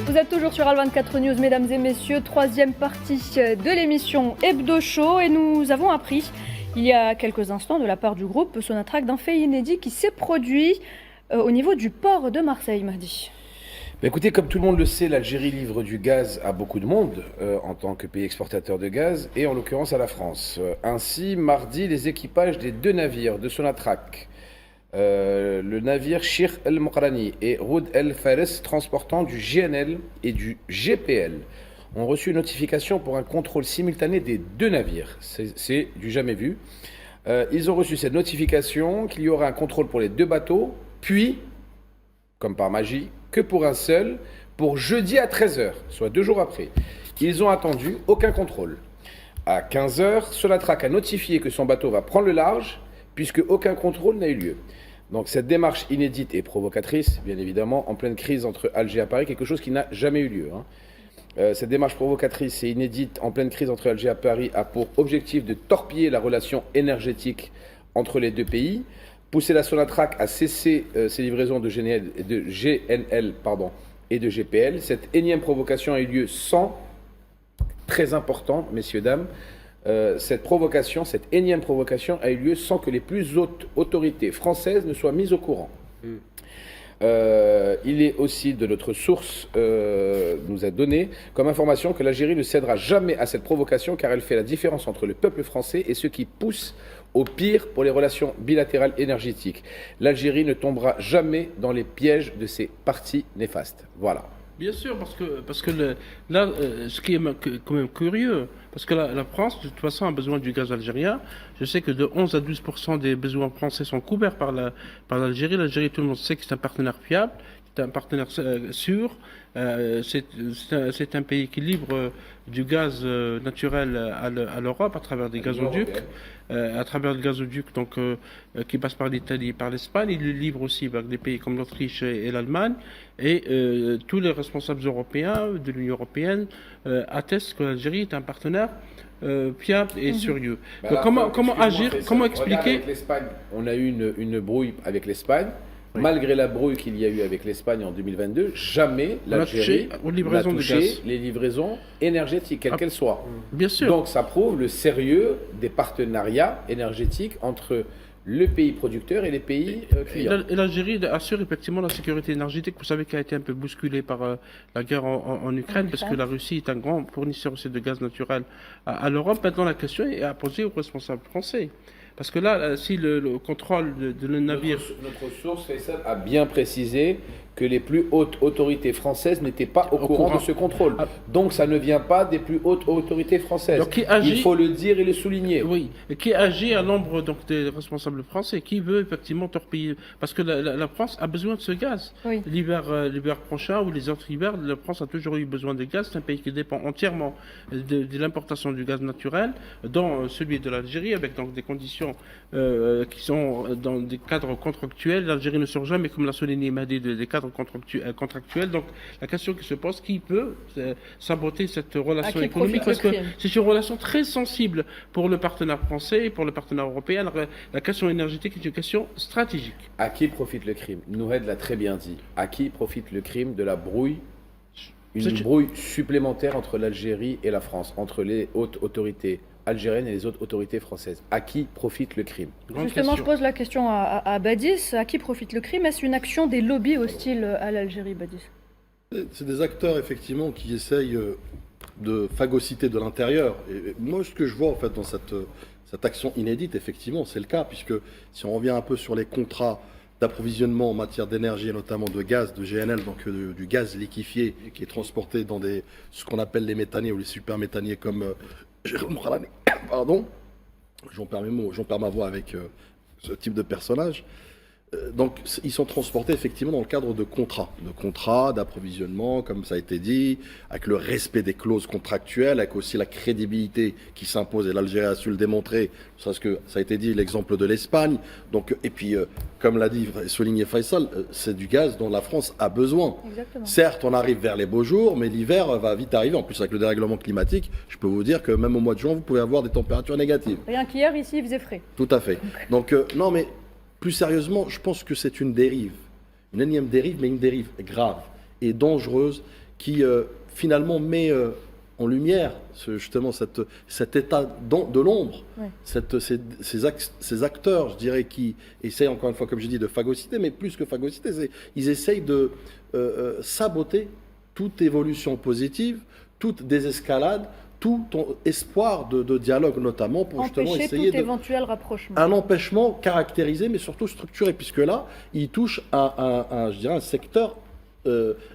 Vous êtes toujours sur Al24 News, mesdames et messieurs, 3e partie de l'émission Hebdo Show et nous avons appris il y a quelques instants de la part du groupe Sonatrach d'un fait inédit qui s'est produit au niveau du port de Marseille, Mahdi. Écoutez, comme tout le monde le sait, l'Algérie livre du gaz à beaucoup de monde en tant que pays exportateur de gaz et en l'occurrence à la France. Ainsi, mardi, les équipages des 2 navires de Sonatrach, le navire Shir El Mokrani et Roud El Fares transportant du GNL et du GPL ont reçu une notification pour un contrôle simultané des 2 navires. C'est du jamais vu. Ils ont reçu cette notification qu'il y aura un contrôle pour les 2 bateaux, puis, comme par magie, que pour un seul, pour jeudi à 13h, soit 2 jours après. Ils ont attendu aucun contrôle. À 15h, Sonatrach a notifié que son bateau va prendre le large, puisque aucun contrôle n'a eu lieu. Donc cette démarche inédite et provocatrice, bien évidemment, en pleine crise entre Alger et Paris, quelque chose qui n'a jamais eu lieu. Cette démarche provocatrice et inédite en pleine crise entre Alger et Paris a pour objectif de torpiller la relation énergétique entre les 2 pays, pousser la Sonatrach à cesser ses livraisons de GNL et de GPL. Cette énième provocation a eu lieu sans, très important, messieurs, dames, cette énième provocation a eu lieu sans que les plus hautes autorités françaises ne soient mises au courant. Il est aussi de notre source nous a donné comme information que l'Algérie ne cédera jamais à cette provocation car elle fait la différence entre le peuple français et ceux qui poussent au pire pour les relations bilatérales énergétiques. L'Algérie ne tombera jamais dans les pièges de ces partis néfastes. Voilà. Bien sûr, parce que là, ce qui est quand même curieux, parce que la France, de toute façon, a besoin du gaz algérien. Je sais que de 11 à 12% des besoins français sont couverts par l'Algérie. L'Algérie, tout le monde sait que c'est un partenaire fiable, c'est un partenaire sûr. C'est un pays qui livre du gaz naturel à l'Europe à travers des gazoducs. À travers le gazoduc qui passe par l'Italie et par l'Espagne. Il le livre aussi avec des pays comme l'Autriche et l'Allemagne. Et tous les responsables européens de l'Union européenne attestent que l'Algérie est un partenaire fiable et sérieux. Donc, comment agir, comment expliquer... Avec l'Espagne, on a eu une brouille avec l'Espagne. Oui. Malgré la brouille qu'il y a eu avec l'Espagne en 2022, jamais l'Algérie n'a touché les livraisons énergétiques, quelles qu'elles soient. Bien sûr. Donc ça prouve le sérieux des partenariats énergétiques entre le pays producteur et les pays clients. Et l'Algérie assure effectivement la sécurité énergétique, vous savez, qui a été un peu bousculée par la guerre en Ukraine, parce que la Russie est un grand fournisseur aussi de gaz naturel à l'Europe. Maintenant, la question est à poser aux responsables français. Parce que là, si le contrôle de le navire... Notre source, Faisal, a bien précisé que les plus hautes autorités françaises n'étaient pas au courant de ce contrôle. Donc ça ne vient pas des plus hautes autorités françaises. Donc, il faut le dire et le souligner. Oui, et qui agit à l'ombre des responsables français, qui veut effectivement torpiller. Parce que la France a besoin de ce gaz. Oui. L'hiver prochain ou les autres hivers, la France a toujours eu besoin de gaz. C'est un pays qui dépend entièrement de l'importation du gaz naturel, dont celui de l'Algérie, avec donc des conditions qui sont dans des cadres contractuels. L'Algérie ne sort jamais, comme l'a souligné Mahdi, des cadres contractuels. Donc la question qui se pose, qui peut saboter cette relation économique, parce que c'est une relation très sensible pour le partenaire français et pour le partenaire européen. Alors, la question énergétique est une question stratégique. À qui profite le crime? Nouhed l'a très bien dit. À qui profite le crime de la brouille? Une brouille supplémentaire entre l'Algérie et la France, entre les hautes autorités algérienne et les autres autorités françaises. À qui profite le crime? Justement, je pose la question à Badis. À qui profite le crime? Est-ce une action des lobbies hostiles à l'Algérie, Badis? C'est des acteurs, effectivement, qui essayent de phagocyter de l'intérieur. Et moi, ce que je vois, en fait, dans cette action inédite, effectivement, c'est le cas, puisque si on revient un peu sur les contrats d'approvisionnement en matière d'énergie et notamment de gaz, de GNL, donc du gaz liquéfié qui est transporté dans ce qu'on appelle les méthaniers ou les super méthaniers comme Jérôme Ralani. Pardon, j'en perds ma voix avec ce type de personnage. Donc, ils sont transportés effectivement dans le cadre de contrats d'approvisionnement, comme ça a été dit, avec le respect des clauses contractuelles, avec aussi la crédibilité qui s'impose, et l'Algérie a su le démontrer, parce que ça a été dit, l'exemple de l'Espagne. Donc, et puis, comme l'a dit et souligné Faisal, c'est du gaz dont la France a besoin. Exactement. Certes, on arrive vers les beaux jours, mais l'hiver va vite arriver. En plus, avec le dérèglement climatique, je peux vous dire que même au mois de juin, vous pouvez avoir des températures négatives. Rien qu'hier, ici, il faisait frais. Tout à fait. Donc, non, mais plus sérieusement, je pense que c'est une dérive, une énième dérive, mais une dérive grave et dangereuse qui finalement met en lumière justement cet état de l'ombre, Oui. ces acteurs, je dirais, qui essayent encore une fois, comme je dis, de phagocyter, mais plus que phagocyter, ils essayent de saboter toute évolution positive, toute désescalade, tout espoir de dialogue, notamment pour justement Empêcher essayer tout éventuel rapprochement. un empêchement caractérisé, mais surtout structuré, puisque là, il touche je dirais, un secteur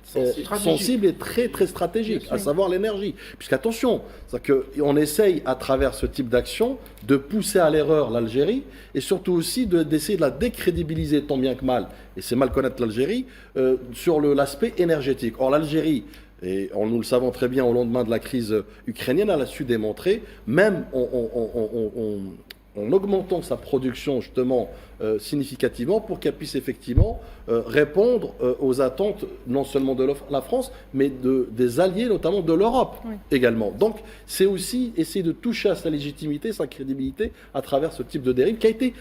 sensible et très, très stratégique, à savoir l'énergie. Puisqu'attention, on essaye, à travers ce type d'action, de pousser à l'erreur l'Algérie, et surtout aussi d'essayer de la décrédibiliser tant bien que mal, et c'est mal connaître l'Algérie, sur l'aspect énergétique. Or, l'Algérie, et nous le savons très bien au lendemain de la crise ukrainienne, elle a su démontrer, même en augmentant sa production justement significativement, pour qu'elle puisse effectivement répondre aux attentes non seulement de la France, mais des alliés, notamment de l'Europe également. Donc c'est aussi essayer de toucher à sa légitimité, sa crédibilité à travers ce type de dérive qui a été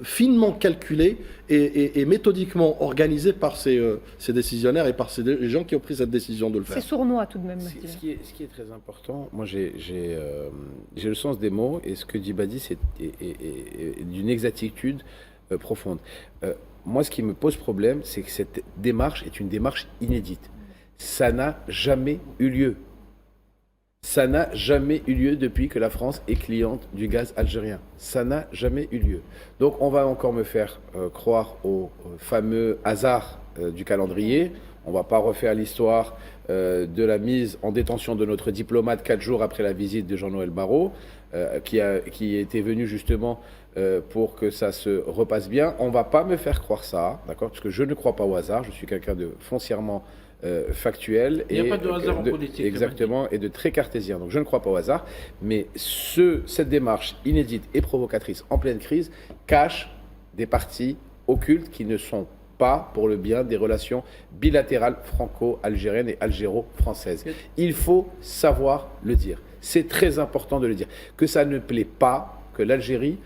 finement calculé et méthodiquement organisé par ces décisionnaires et par les gens qui ont pris cette décision de le faire. C'est sournois tout de même. Ce qui est très important, moi j'ai le sens des mots, et ce que dit Badi c'est d'une exactitude profonde. Moi, ce qui me pose problème, c'est que cette démarche est une démarche inédite. Ça n'a jamais eu lieu. Ça n'a jamais eu lieu depuis que la France est cliente du gaz algérien. Ça n'a jamais eu lieu. Donc on va encore me faire croire au fameux hasard du calendrier. On ne va pas refaire l'histoire de la mise en détention de notre diplomate 4 jours après la visite de Jean-Noël Barrot, qui était venu justement pour que ça se repasse bien. On ne va pas me faire croire ça, d'accord, parce que je ne crois pas au hasard. Je suis quelqu'un de foncièrement factuel. Il n'y a pas de hasard en politique. Exactement, et de très cartésien. Donc je ne crois pas au hasard. Mais cette démarche inédite et provocatrice en pleine crise cache des parties occultes qui ne sont pas pour le bien des relations bilatérales franco-algériennes et algéro-françaises. Il faut savoir le dire. C'est très important de le dire. Que ça ne plaît pas que l'Algérie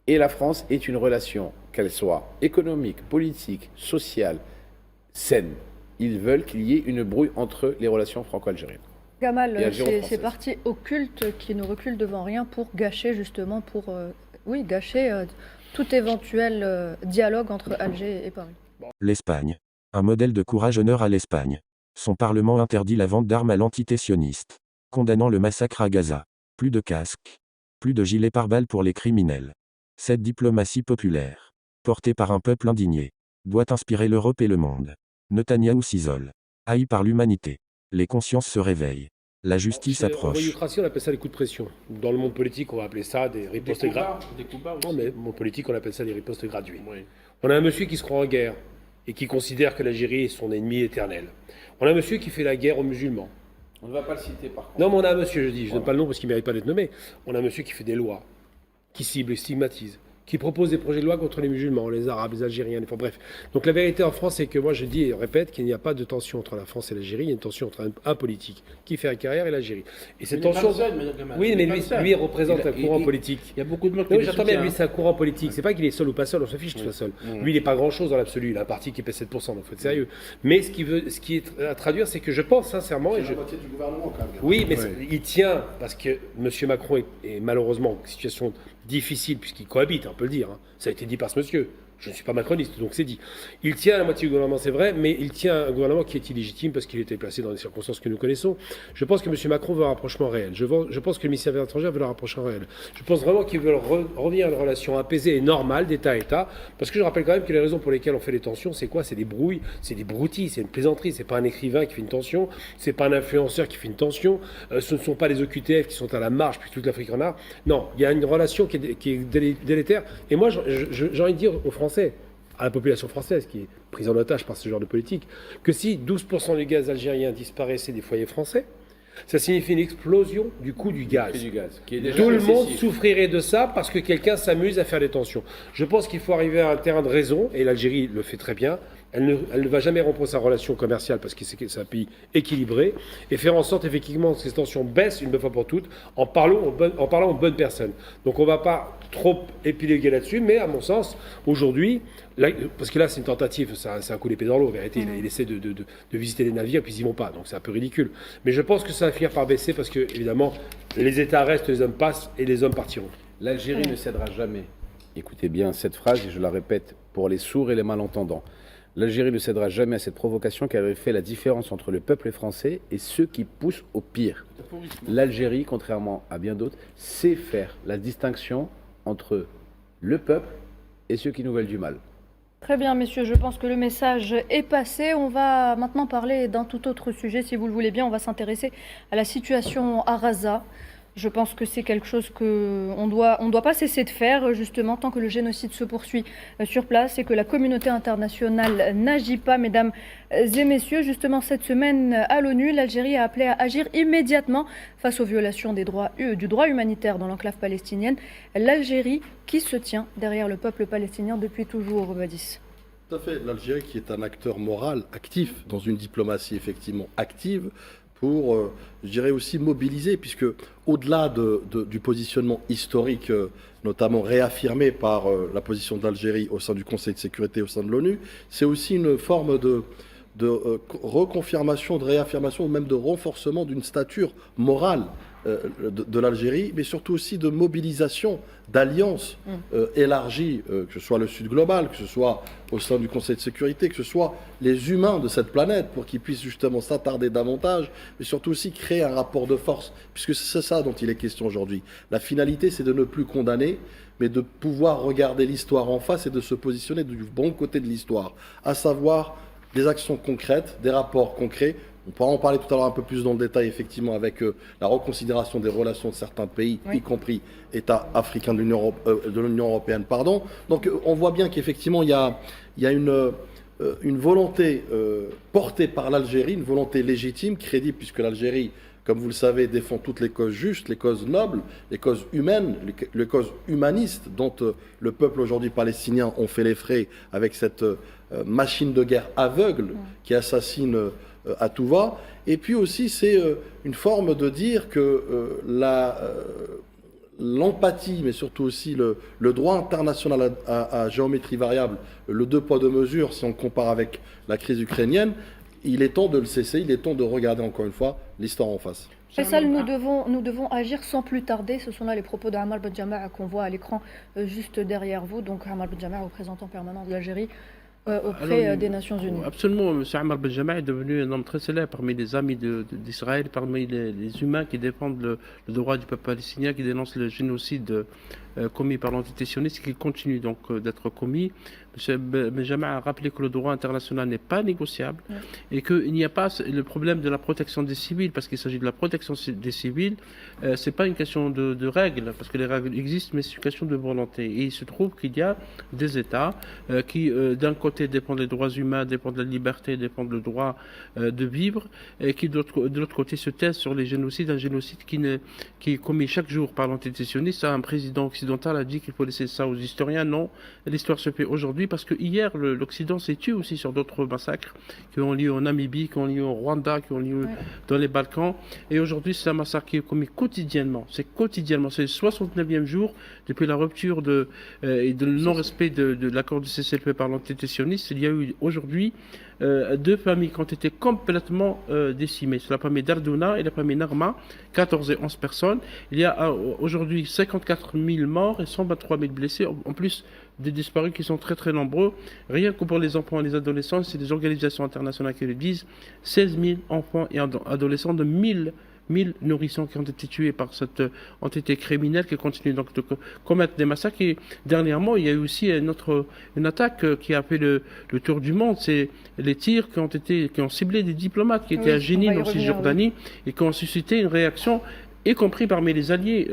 et la France aient une relation, qu'elle soit économique, politique, sociale, saine. Ils veulent qu'il y ait une brouille entre les relations franco-algériennes. Gamal, ces partis occultes qui ne reculent devant rien pour gâcher justement, gâcher tout éventuel dialogue entre Alger et Paris. L'Espagne. Un modèle de courage honneur à l'Espagne. Son parlement interdit la vente d'armes à l'entité sioniste, condamnant le massacre à Gaza. Plus de casques, plus de gilets pare-balles pour les criminels. Cette diplomatie populaire, portée par un peuple indigné, doit inspirer l'Europe et le monde. Netanyahou s'isole. Haï par l'humanité. Les consciences se réveillent. La justice approche. En voyoucratie, on appelle ça les coups de pression. Dans le monde politique, on va appeler ça des ripostes graduées. Non, mais mon politique, on appelle ça des ripostes graduées. Oui. On a un monsieur qui se croit en guerre et qui considère que l'Algérie est son ennemi éternel. On a un monsieur qui fait la guerre aux musulmans. On ne va pas le citer par contre. Non, mais on a un monsieur, je ne donne pas le nom parce qu'il ne mérite pas d'être nommé. On a un monsieur qui fait des lois, qui cible et stigmatise, qui propose des projets de loi contre les musulmans, les arabes, les algériens, bref. Donc la vérité en France, c'est que moi je dis et répète qu'il n'y a pas de tension entre la France et l'Algérie, il y a une tension entre un politique qui fait la carrière et l'Algérie. Et cette tension... Oui, mais lui représente un courant politique. Il y a beaucoup de monde qui j'entends bien, lui c'est un courant politique. C'est pas qu'il est seul ou pas seul, on se fiche qu'il soit seul. Lui il n'est pas grand-chose dans l'absolu, il a un parti qui pèse 7%, donc il faut être sérieux. Mais ce qui est à traduire, c'est que je pense sincèrement... C'est la moitié du gouvernement quand même. Oui, mais il tient, parce que M. Macron est malheureusement en situation difficile, puisqu'il cohabite, on peut le dire. Ça a été dit par ce monsieur. Je ne suis pas macroniste, donc c'est dit. Il tient à la moitié du gouvernement, c'est vrai, mais il tient à un gouvernement qui est illégitime parce qu'il était placé dans les circonstances que nous connaissons. Je pense que M. Macron veut un rapprochement réel. Je pense que le ministère des Affaires étrangères veut un rapprochement réel. Je pense vraiment qu'ils veulent revenir à une relation apaisée et normale d'État à État. Parce que je rappelle quand même que les raisons pour lesquelles on fait les tensions, c'est quoi? C'est des brouilles, c'est des broutilles, c'est une plaisanterie. C'est pas un écrivain qui fait une tension, c'est pas un influenceur qui fait une tension, ce ne sont pas les OQTF qui sont à la marge puis toute l'Afrique en a. Non, il y a une relation qui est délétère. Et moi, j'ai envie de dire aux Français, à la population française qui est prise en otage par ce genre de politique, que si 12% du gaz algérien disparaissait des foyers français, ça signifie une explosion du coût du gaz. Qui est déjà Tout le monde excessif. souffrirait de ça parce que quelqu'un s'amuse à faire des tensions. Je pense qu'il faut arriver à un terrain de raison, et l'Algérie le fait très bien. Elle ne va jamais rompre sa relation commerciale parce que c'est un pays équilibré, et faire en sorte effectivement que ces tensions baissent une bonne fois pour toutes en parlant aux bonnes personnes. Donc on ne va pas trop épiloguer là-dessus, mais à mon sens, aujourd'hui, parce que là c'est une tentative, c'est un coup d'épée dans l'eau en vérité, il essaie de visiter les navires puis ils n'y vont pas, donc c'est un peu ridicule. Mais je pense que ça va finir par baisser parce que évidemment les États restent, les hommes passent et les hommes partiront. L'Algérie ne cédera jamais. Écoutez bien cette phrase et je la répète pour les sourds et les malentendants. L'Algérie ne cédera jamais à cette provocation qui avait fait la différence entre le peuple français et ceux qui poussent au pire. L'Algérie, contrairement à bien d'autres, sait faire la distinction entre le peuple et ceux qui nous veulent du mal. Très bien, messieurs, je pense que le message est passé. On va maintenant parler d'un tout autre sujet, si vous le voulez bien. On va s'intéresser à la situation à Gaza. Je pense que c'est quelque chose qu'on doit pas cesser de faire, justement, tant que le génocide se poursuit sur place et que la communauté internationale n'agit pas. Mesdames et messieurs, justement, cette semaine à l'ONU, l'Algérie a appelé à agir immédiatement face aux violations du droit humanitaire dans l'enclave palestinienne. L'Algérie qui se tient derrière le peuple palestinien depuis toujours, Badis. Tout à fait. L'Algérie qui est un acteur moral actif dans une diplomatie effectivement active, pour, je dirais aussi, mobiliser, puisque au-delà du positionnement historique, notamment réaffirmé par la position d'Algérie au sein du Conseil de sécurité, au sein de l'ONU, c'est aussi une forme de reconfirmation, de réaffirmation, ou même de renforcement d'une stature morale de l'Algérie, mais surtout aussi de mobilisation, d'alliances élargies, que ce soit le Sud global, que ce soit au sein du Conseil de sécurité, que ce soit les humains de cette planète, pour qu'ils puissent justement s'attarder davantage, mais surtout aussi créer un rapport de force, puisque c'est ça dont il est question aujourd'hui. La finalité, c'est de ne plus condamner, mais de pouvoir regarder l'histoire en face et de se positionner du bon côté de l'histoire, à savoir des actions concrètes, des rapports concrets. On pourra en parler tout à l'heure un peu plus dans le détail, effectivement, avec la reconsidération des relations de certains pays, y compris États africains de l'Union européenne. Pardon. Donc on voit bien qu'effectivement, il y a une volonté portée par l'Algérie, une volonté légitime, crédible, puisque l'Algérie, comme vous le savez, défend toutes les causes justes, les causes nobles, les causes humaines, les causes humanistes dont le peuple aujourd'hui palestinien ont fait les frais avec cette machine de guerre aveugle qui assassine à tout va. Et puis aussi, c'est une forme de dire que l'empathie, mais surtout aussi le droit international à géométrie variable, le deux poids deux mesures, si on compare avec la crise ukrainienne, il est temps de le cesser, il est temps de regarder encore une fois l'histoire en face. Faisal, nous devons agir sans plus tarder. Ce sont là les propos d'Ammar Ben-Jama'a qu'on voit à l'écran juste derrière vous. Donc Ammar Ben-Jama'a, représentant permanent de l'Algérie auprès des Nations Unies. Absolument, M. Ammar Ben-Jama'a est devenu un homme très célèbre parmi les amis d'Israël, parmi les humains qui défendent le droit du peuple palestinien, qui dénoncent le génocide commis par l'entité sioniste, qui continue donc d'être commis. M. Ben-Jama'a a rappelé que le droit international n'est pas négociable et qu'il n'y a pas le problème de la protection des civils, parce qu'il s'agit de la protection des civils. C'est pas une question de règles, parce que les règles existent, mais c'est une question de volonté. Et il se trouve qu'il y a des États qui, d'un côté, dépendent des droits humains, dépendent de la liberté, dépendent du droit de vivre, et qui, de l'autre côté, se taisent sur les génocides. Un génocide qui est commis chaque jour par l'entité sioniste. Un président occidental a dit qu'il faut laisser ça aux historiens. Non, l'histoire se fait aujourd'hui parce que hier, l'Occident s'est tué aussi sur d'autres massacres qui ont lieu en Namibie, qui ont lieu au Rwanda, qui ont lieu dans les Balkans. Et aujourd'hui, c'est un massacre qui est commis quotidiennement. C'est quotidiennement. C'est le 69e jour depuis la rupture et de non-respect de l'accord de cessez-le-feu par l'entité sioniste. sioniste, il y a eu aujourd'hui 2 familles qui ont été complètement décimées. C'est la famille d'Ardouna et la famille Narma, 14 et 11 personnes. Il y a aujourd'hui 54 000 morts et 123 000 blessés, en plus des disparus qui sont très très nombreux. Rien que pour les enfants et les adolescents, c'est des organisations internationales qui le disent, 16 000 enfants et adolescents de 1000 nourrissons qui ont été tués par cette entité criminelle qui continue donc de commettre des massacres. Et dernièrement, il y a eu aussi une attaque qui a fait le tour du monde. C'est les tirs qui ont ciblé des diplomates qui étaient à Jénine, en Cisjordanie, et qui ont suscité une réaction, y compris parmi les alliés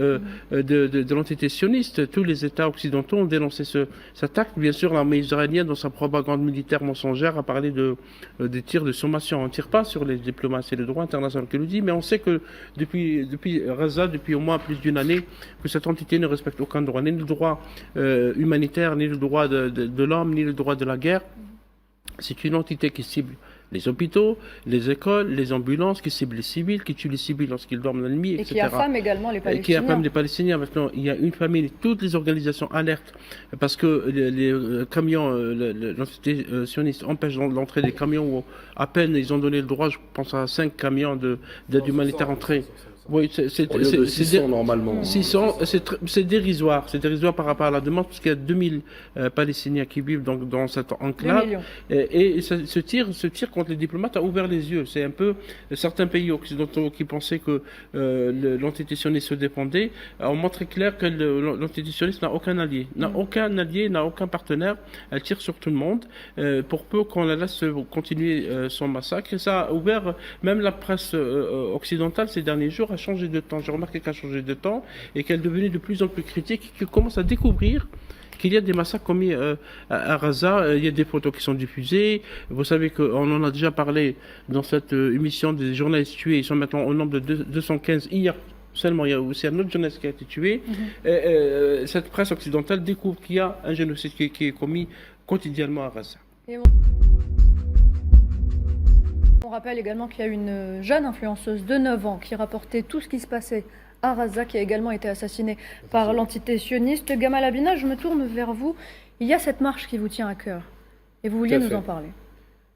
de l'entité sioniste. Tous les États occidentaux ont dénoncé cette attaque. Bien sûr, l'armée israélienne, dans sa propagande militaire mensongère, a parlé des tirs de sommation. On ne tire pas sur les diplomates, c'est le droit international qui le dit, mais on sait que depuis Gaza, depuis au moins plus d'une année, que cette entité ne respecte aucun droit, ni le droit humanitaire, ni le droit de l'homme, ni le droit de la guerre. C'est une entité qui cible les hôpitaux, les écoles, les ambulances, qui ciblent les civils, qui tuent les civils lorsqu'ils dorment la nuit, etc. Et qui affament également les Palestiniens. Et qui affament les Palestiniens. Maintenant, il y a une famille, toutes les organisations alertent, parce que les camions, l'entité sioniste empêche l'entrée des camions où à peine ils ont donné le droit, je pense à 5 camions d'aide humanitaire entrée. Oui, c'est 600 normalement. 600, c'est dérisoire. C'est dérisoire par rapport à la demande, parce qu'il y a 2000 Palestiniens qui vivent donc dans cette enclave. Et ce tir contre les diplomates a ouvert les yeux. C'est un peu certains pays occidentaux qui pensaient que l'entité sioniste se dépendait, ont montré clair que l'entité sioniste n'a aucun allié. N'a aucun partenaire. Elle tire sur tout le monde. Pour peu qu'on la laisse continuer son massacre. Et ça a ouvert, même la presse occidentale ces derniers jours a changé de temps. J'ai remarqué qu'elle a changé de temps et qu'elle est devenue de plus en plus critique, qu'elle commence à découvrir qu'il y a des massacres commis à Gaza. Il y a des photos qui sont diffusées. Vous savez qu'on en a déjà parlé dans cette émission des journalistes tués. Ils sont maintenant au nombre de 215. Hier seulement, il y a aussi un autre journaliste qui a été tué. Cette presse occidentale découvre qu'il y a un génocide qui est commis quotidiennement à Gaza. On rappelle également qu'il y a une jeune influenceuse de 9 ans qui rapportait tout ce qui se passait à Gaza, qui a également été assassinée par l'entité sioniste. Gamal Abina, je me tourne vers vous. Il y a cette marche qui vous tient à cœur et vous vouliez nous en parler.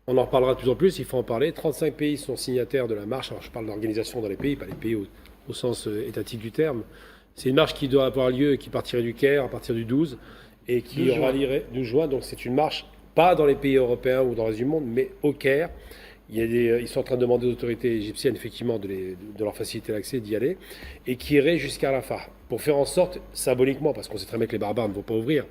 On en reparlera de plus en plus, il faut en parler. 35 pays sont signataires de la marche. Alors je parle d'organisation dans les pays, pas les pays au sens étatique du terme. C'est une marche qui doit avoir lieu, qui partirait du Caire à partir du 12 et qui rallierait 12 juin. Donc c'est une marche pas dans les pays européens ou dans le reste du monde, mais au Caire. Ils sont en train de demander aux autorités égyptiennes, effectivement, de leur faciliter l'accès, d'y aller, et qui irait jusqu'à Rafah, pour faire en sorte, symboliquement, parce qu'on sait très bien que les barbares ne vont pas ouvrir,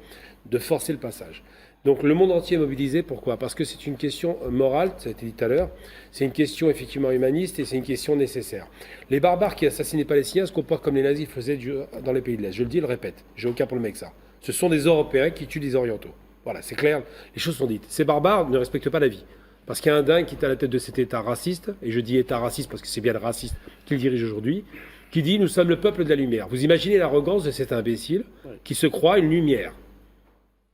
de forcer le passage. Donc le monde entier est mobilisé. Pourquoi ? Parce que c'est une question morale, ça a été dit tout à l'heure, c'est une question effectivement humaniste et c'est une question nécessaire. Les barbares qui assassinent les Palestiniens se comportent comme les nazis faisaient dans les pays de l'Est. Je le dis et le répète, j'ai aucun problème avec ça. Ce sont des Européens qui tuent des Orientaux. Voilà, c'est clair, les choses sont dites. Ces barbares ne respectent pas la vie. Parce qu'il y a un dingue qui est à la tête de cet État raciste, et je dis État raciste parce que c'est bien le raciste qu'il dirige aujourd'hui, qui dit « nous sommes le peuple de la lumière ». Vous imaginez l'arrogance de cet imbécile qui se croit une lumière.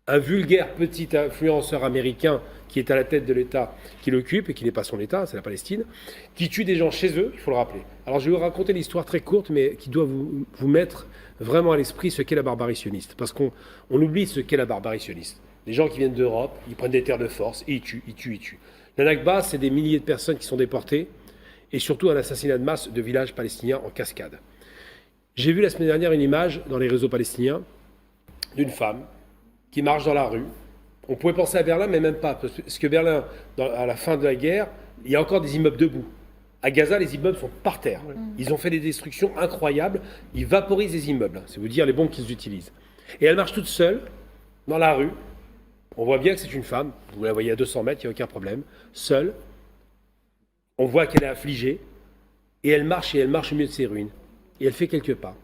Un vulgaire petit influenceur américain qui est à la tête de l'État qui l'occupe, et qui n'est pas son État, c'est la Palestine, qui tue des gens chez eux, il faut le rappeler. Alors je vais vous raconter l'histoire très courte, mais qui doit vous mettre vraiment à l'esprit ce qu'est la barbarie sioniste. Parce qu'on oublie ce qu'est la barbarie sioniste. Les gens qui viennent d'Europe, ils prennent des terres de force, et ils tuent. La Nakba, c'est des milliers de personnes qui sont déportées, et surtout un assassinat de masse de villages palestiniens en cascade. J'ai vu la semaine dernière une image dans les réseaux palestiniens d'une femme qui marche dans la rue. On pouvait penser à Berlin, mais même pas, parce que Berlin, à la fin de la guerre, il y a encore des immeubles debout. À Gaza, les immeubles sont par terre. Ils ont fait des destructions incroyables, ils vaporisent les immeubles, c'est vous dire les bombes qu'ils utilisent. Et elle marche toute seule, dans la rue. On voit bien que c'est une femme, vous la voyez à 200 mètres, il n'y a aucun problème, seule. On voit qu'elle est affligée, et elle marche au milieu de ses ruines. Et elle fait quelques pas.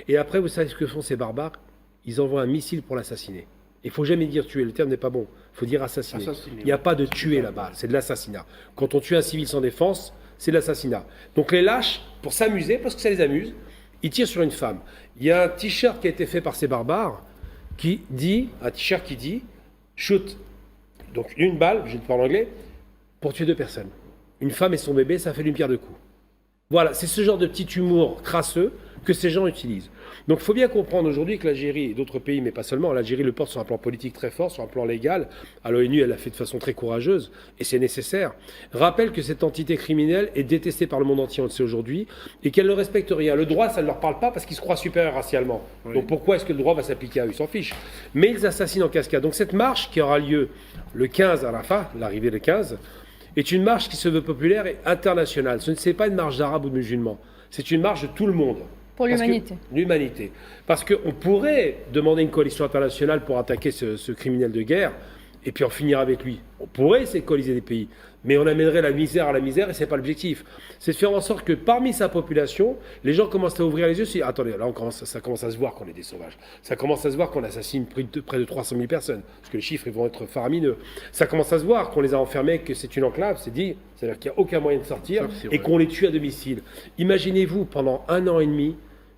Et après, vous savez ce que font ces barbares ? Ils envoient un missile pour l'assassiner. Il ne faut jamais dire tuer, le terme n'est pas bon. Il faut dire assassiner. Il n'y a pas de tuer là-bas, c'est de l'assassinat. Quand on tue un civil sans défense, c'est de l'assassinat. Donc les lâches, pour s'amuser, parce que ça les amuse, ils tirent sur une femme. Il y a un t-shirt qui a été fait par ces barbares, un t-shirt qui dit shoot. Donc une balle, je parle anglais, pour tuer 2 personnes. Une femme et son bébé, ça fait une pierre deux coups. Voilà, c'est ce genre de petit humour crasseux que ces gens utilisent. Donc il faut bien comprendre aujourd'hui que l'Algérie et d'autres pays, mais pas seulement, l'Algérie le porte sur un plan politique très fort, sur un plan légal. À l'ONU, elle l'a fait de façon très courageuse, et c'est nécessaire. Rappelle que cette entité criminelle est détestée par le monde entier, on le sait aujourd'hui, et qu'elle ne respecte rien. Le droit, ça ne leur parle pas parce qu'ils se croient supérieurs racialement. Oui. Donc pourquoi est-ce que le droit va s'appliquer à eux? Ils s'en fichent. Mais ils assassinent en cascade. Donc cette marche qui aura lieu le 15 à Rafah, l'arrivée le 15, est une marche qui se veut populaire et internationale. Ce n'est pas une marche d'arabes ou de musulmans. C'est une marche de tout le monde. Pour l'humanité. L'humanité. Parce qu'on pourrait demander une coalition internationale pour attaquer ce criminel de guerre et puis en finir avec lui. On pourrait essayer de coaliser des pays, mais on amènerait la misère à la misère et ce n'est pas l'objectif. C'est de faire en sorte que parmi sa population, les gens commencent à ouvrir les yeux. Attendez, là ça commence à se voir qu'on est des sauvages. Ça commence à se voir qu'on assassine près de 300 000 personnes, parce que les chiffres ils vont être faramineux. Ça commence à se voir qu'on les a enfermés, que c'est une enclave, c'est dit, c'est-à-dire qu'il n'y a aucun moyen de sortir et qu'on les tue à domicile. Imaginez-vous, pendant 1 an et demi,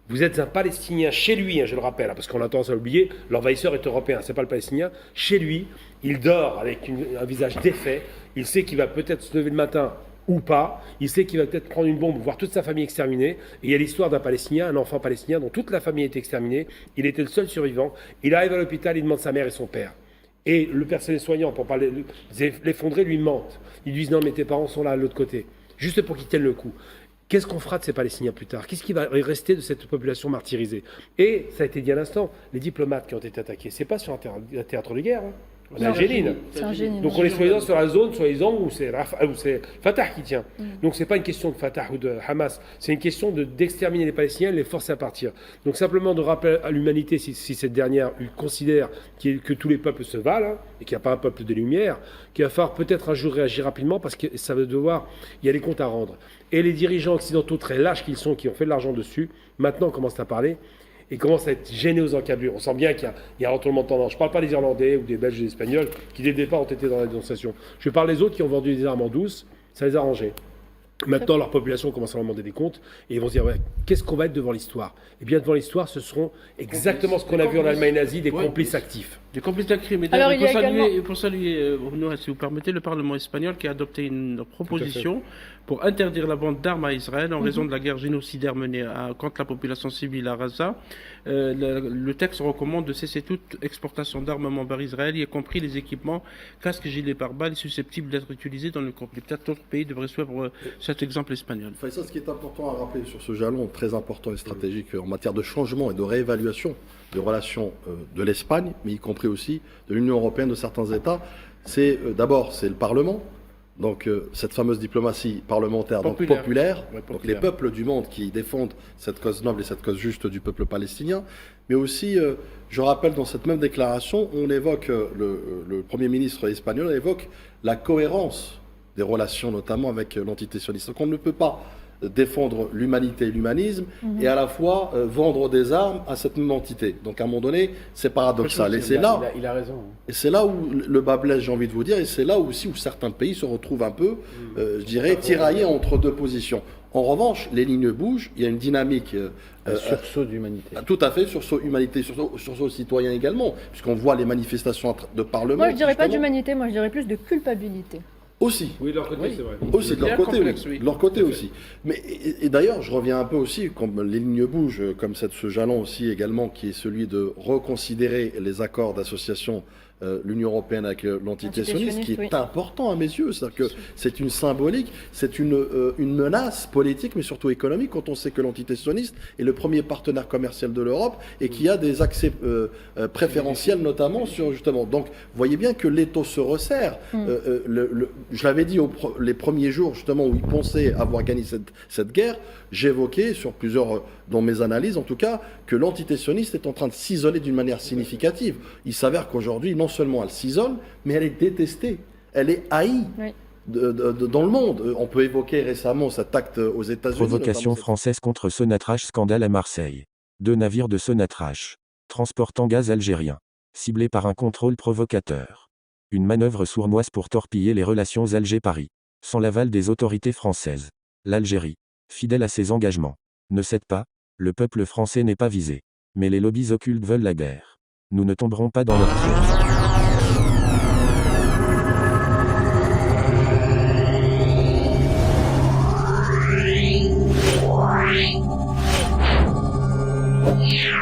vous êtes un Palestinien chez lui, je le rappelle, parce qu'on a tendance à l'oublier, l'envahisseur est européen, c'est pas le Palestinien. Chez lui, il dort avec un visage défait, il sait qu'il va peut-être se lever le matin ou pas, il sait qu'il va peut-être prendre une bombe, voir toute sa famille exterminée. Et il y a l'histoire d'un Palestinien, un enfant palestinien dont toute la famille était exterminée, il était le seul survivant, il arrive à l'hôpital, il demande sa mère et son père. Et le personnel soignant, pour pas l'effondrer, lui mente. Ils lui disent non mais tes parents sont là de l'autre côté, juste pour qu'ils tiennent le coup. Qu'est-ce qu'on fera de ces Palestiniens plus tard? Qu'est-ce qui va rester de cette population martyrisée? Et ça a été dit à l'instant, les diplomates qui ont été attaqués, c'est pas sur un théâtre de guerre. On est à Jénine. Donc on est soi-disant sur la zone, soi-disant, où c'est Fatah qui tient. Donc c'est pas une question de Fatah ou de Hamas, c'est une question d'exterminer les Palestiniens et les forcer à partir. Donc simplement de rappeler à l'humanité, si cette dernière considère que tous les peuples se valent, et qu'il n'y a pas un peuple de lumière, qu'il va falloir peut-être un jour réagir rapidement parce que ça va devoir, il y a des comptes à rendre. Et les dirigeants occidentaux très lâches qu'ils sont, qui ont fait de l'argent dessus, maintenant commencent à parler et commencent à être gênés aux encablures. On sent bien qu'il y a un retournement de tendance. Je ne parle pas des Irlandais ou des Belges ou des Espagnols qui dès le départ ont été dans la dénonciation. Je parle des autres qui ont vendu des armes en douce, ça les a arrangés. Maintenant, leur population commence à leur demander des comptes et ils vont se dire ouais, qu'est-ce qu'on va être devant l'histoire? Eh bien, devant l'histoire, ce seront exactement ce qu'on a vu en Allemagne nazie, des complices actifs. Des complices d'un crime. Pour saluer, si vous permettez, le Parlement espagnol qui a adopté une proposition pour interdire la vente d'armes à Israël en raison de la guerre génocidaire menée contre la population civile à Gaza. Le texte recommande de cesser toute exportation d'armement vers Israël, y compris les équipements, casques, gilets pare-balles susceptibles d'être utilisés dans le conflit. Peut-être d'autres pays devraient suivre cet exemple espagnol. Enfin, ça, ce qui est important à rappeler sur ce jalon très important et stratégique en matière de changement et de réévaluation des relations de l'Espagne, mais y compris aussi de l'Union européenne, de certains États, c'est d'abord c'est le Parlement. Donc cette fameuse diplomatie parlementaire populaire, donc les peuples du monde qui défendent cette cause noble et cette cause juste du peuple palestinien, mais aussi, je rappelle dans cette même déclaration, on évoque, le Premier ministre espagnol évoque la cohérence des relations notamment avec l'entité sioniste. Donc on ne peut pas défendre l'humanité et l'humanisme et à la fois vendre des armes à cette même entité. Donc à un moment donné, c'est paradoxal. Et c'est là, il a raison. Et c'est là où le bas blesse, j'ai envie de vous dire, et c'est là aussi où certains pays se retrouvent un peu, je dirais, tiraillés entre deux positions. En revanche, les lignes bougent, il y a une dynamique... un sursaut d'humanité. Tout à fait, sursaut humanité, sursaut citoyen également, puisqu'on voit les manifestations de parlement... Moi, je dirais pas d'humanité, moi je dirais plus de culpabilité. Aussi. Oui, de leur côté, c'est vrai. Aussi, de leur côté, oui. De leur côté aussi. Mais, et d'ailleurs, je reviens un peu aussi, comme les lignes bougent, comme ce jalon aussi également, qui est celui de reconsidérer les accords d'association l'Union européenne avec l'entité sioniste, qui est important à mes yeux. C'est-à-dire que c'est une symbolique, c'est une menace politique, mais surtout économique, quand on sait que l'entité sioniste est le premier partenaire commercial de l'Europe et qui a des accès préférentiels, notamment sur justement. Donc, vous voyez bien que l'étau se resserre. Je l'avais dit les premiers jours, justement, où ils pensaient avoir gagné cette guerre, j'évoquais sur plusieurs, dans mes analyses en tout cas, que l'entité sioniste est en train de s'isoler d'une manière significative. Il s'avère qu'aujourd'hui, non seulement elle s'isole, mais elle est détestée, elle est haïe dans le monde. On peut évoquer récemment cet acte aux États-Unis. Provocation française contre Sonatrach, scandale à Marseille. 2 navires de Sonatrach, transportant gaz algérien, ciblés par un contrôle provocateur. Une manœuvre sournoise pour torpiller les relations Alger-Paris. Sans l'aval des autorités françaises, l'Algérie, fidèle à ses engagements, ne cède pas. Le peuple français n'est pas visé. Mais les lobbies occultes veulent la guerre. Nous ne tomberons pas dans leur piège. Sénégal.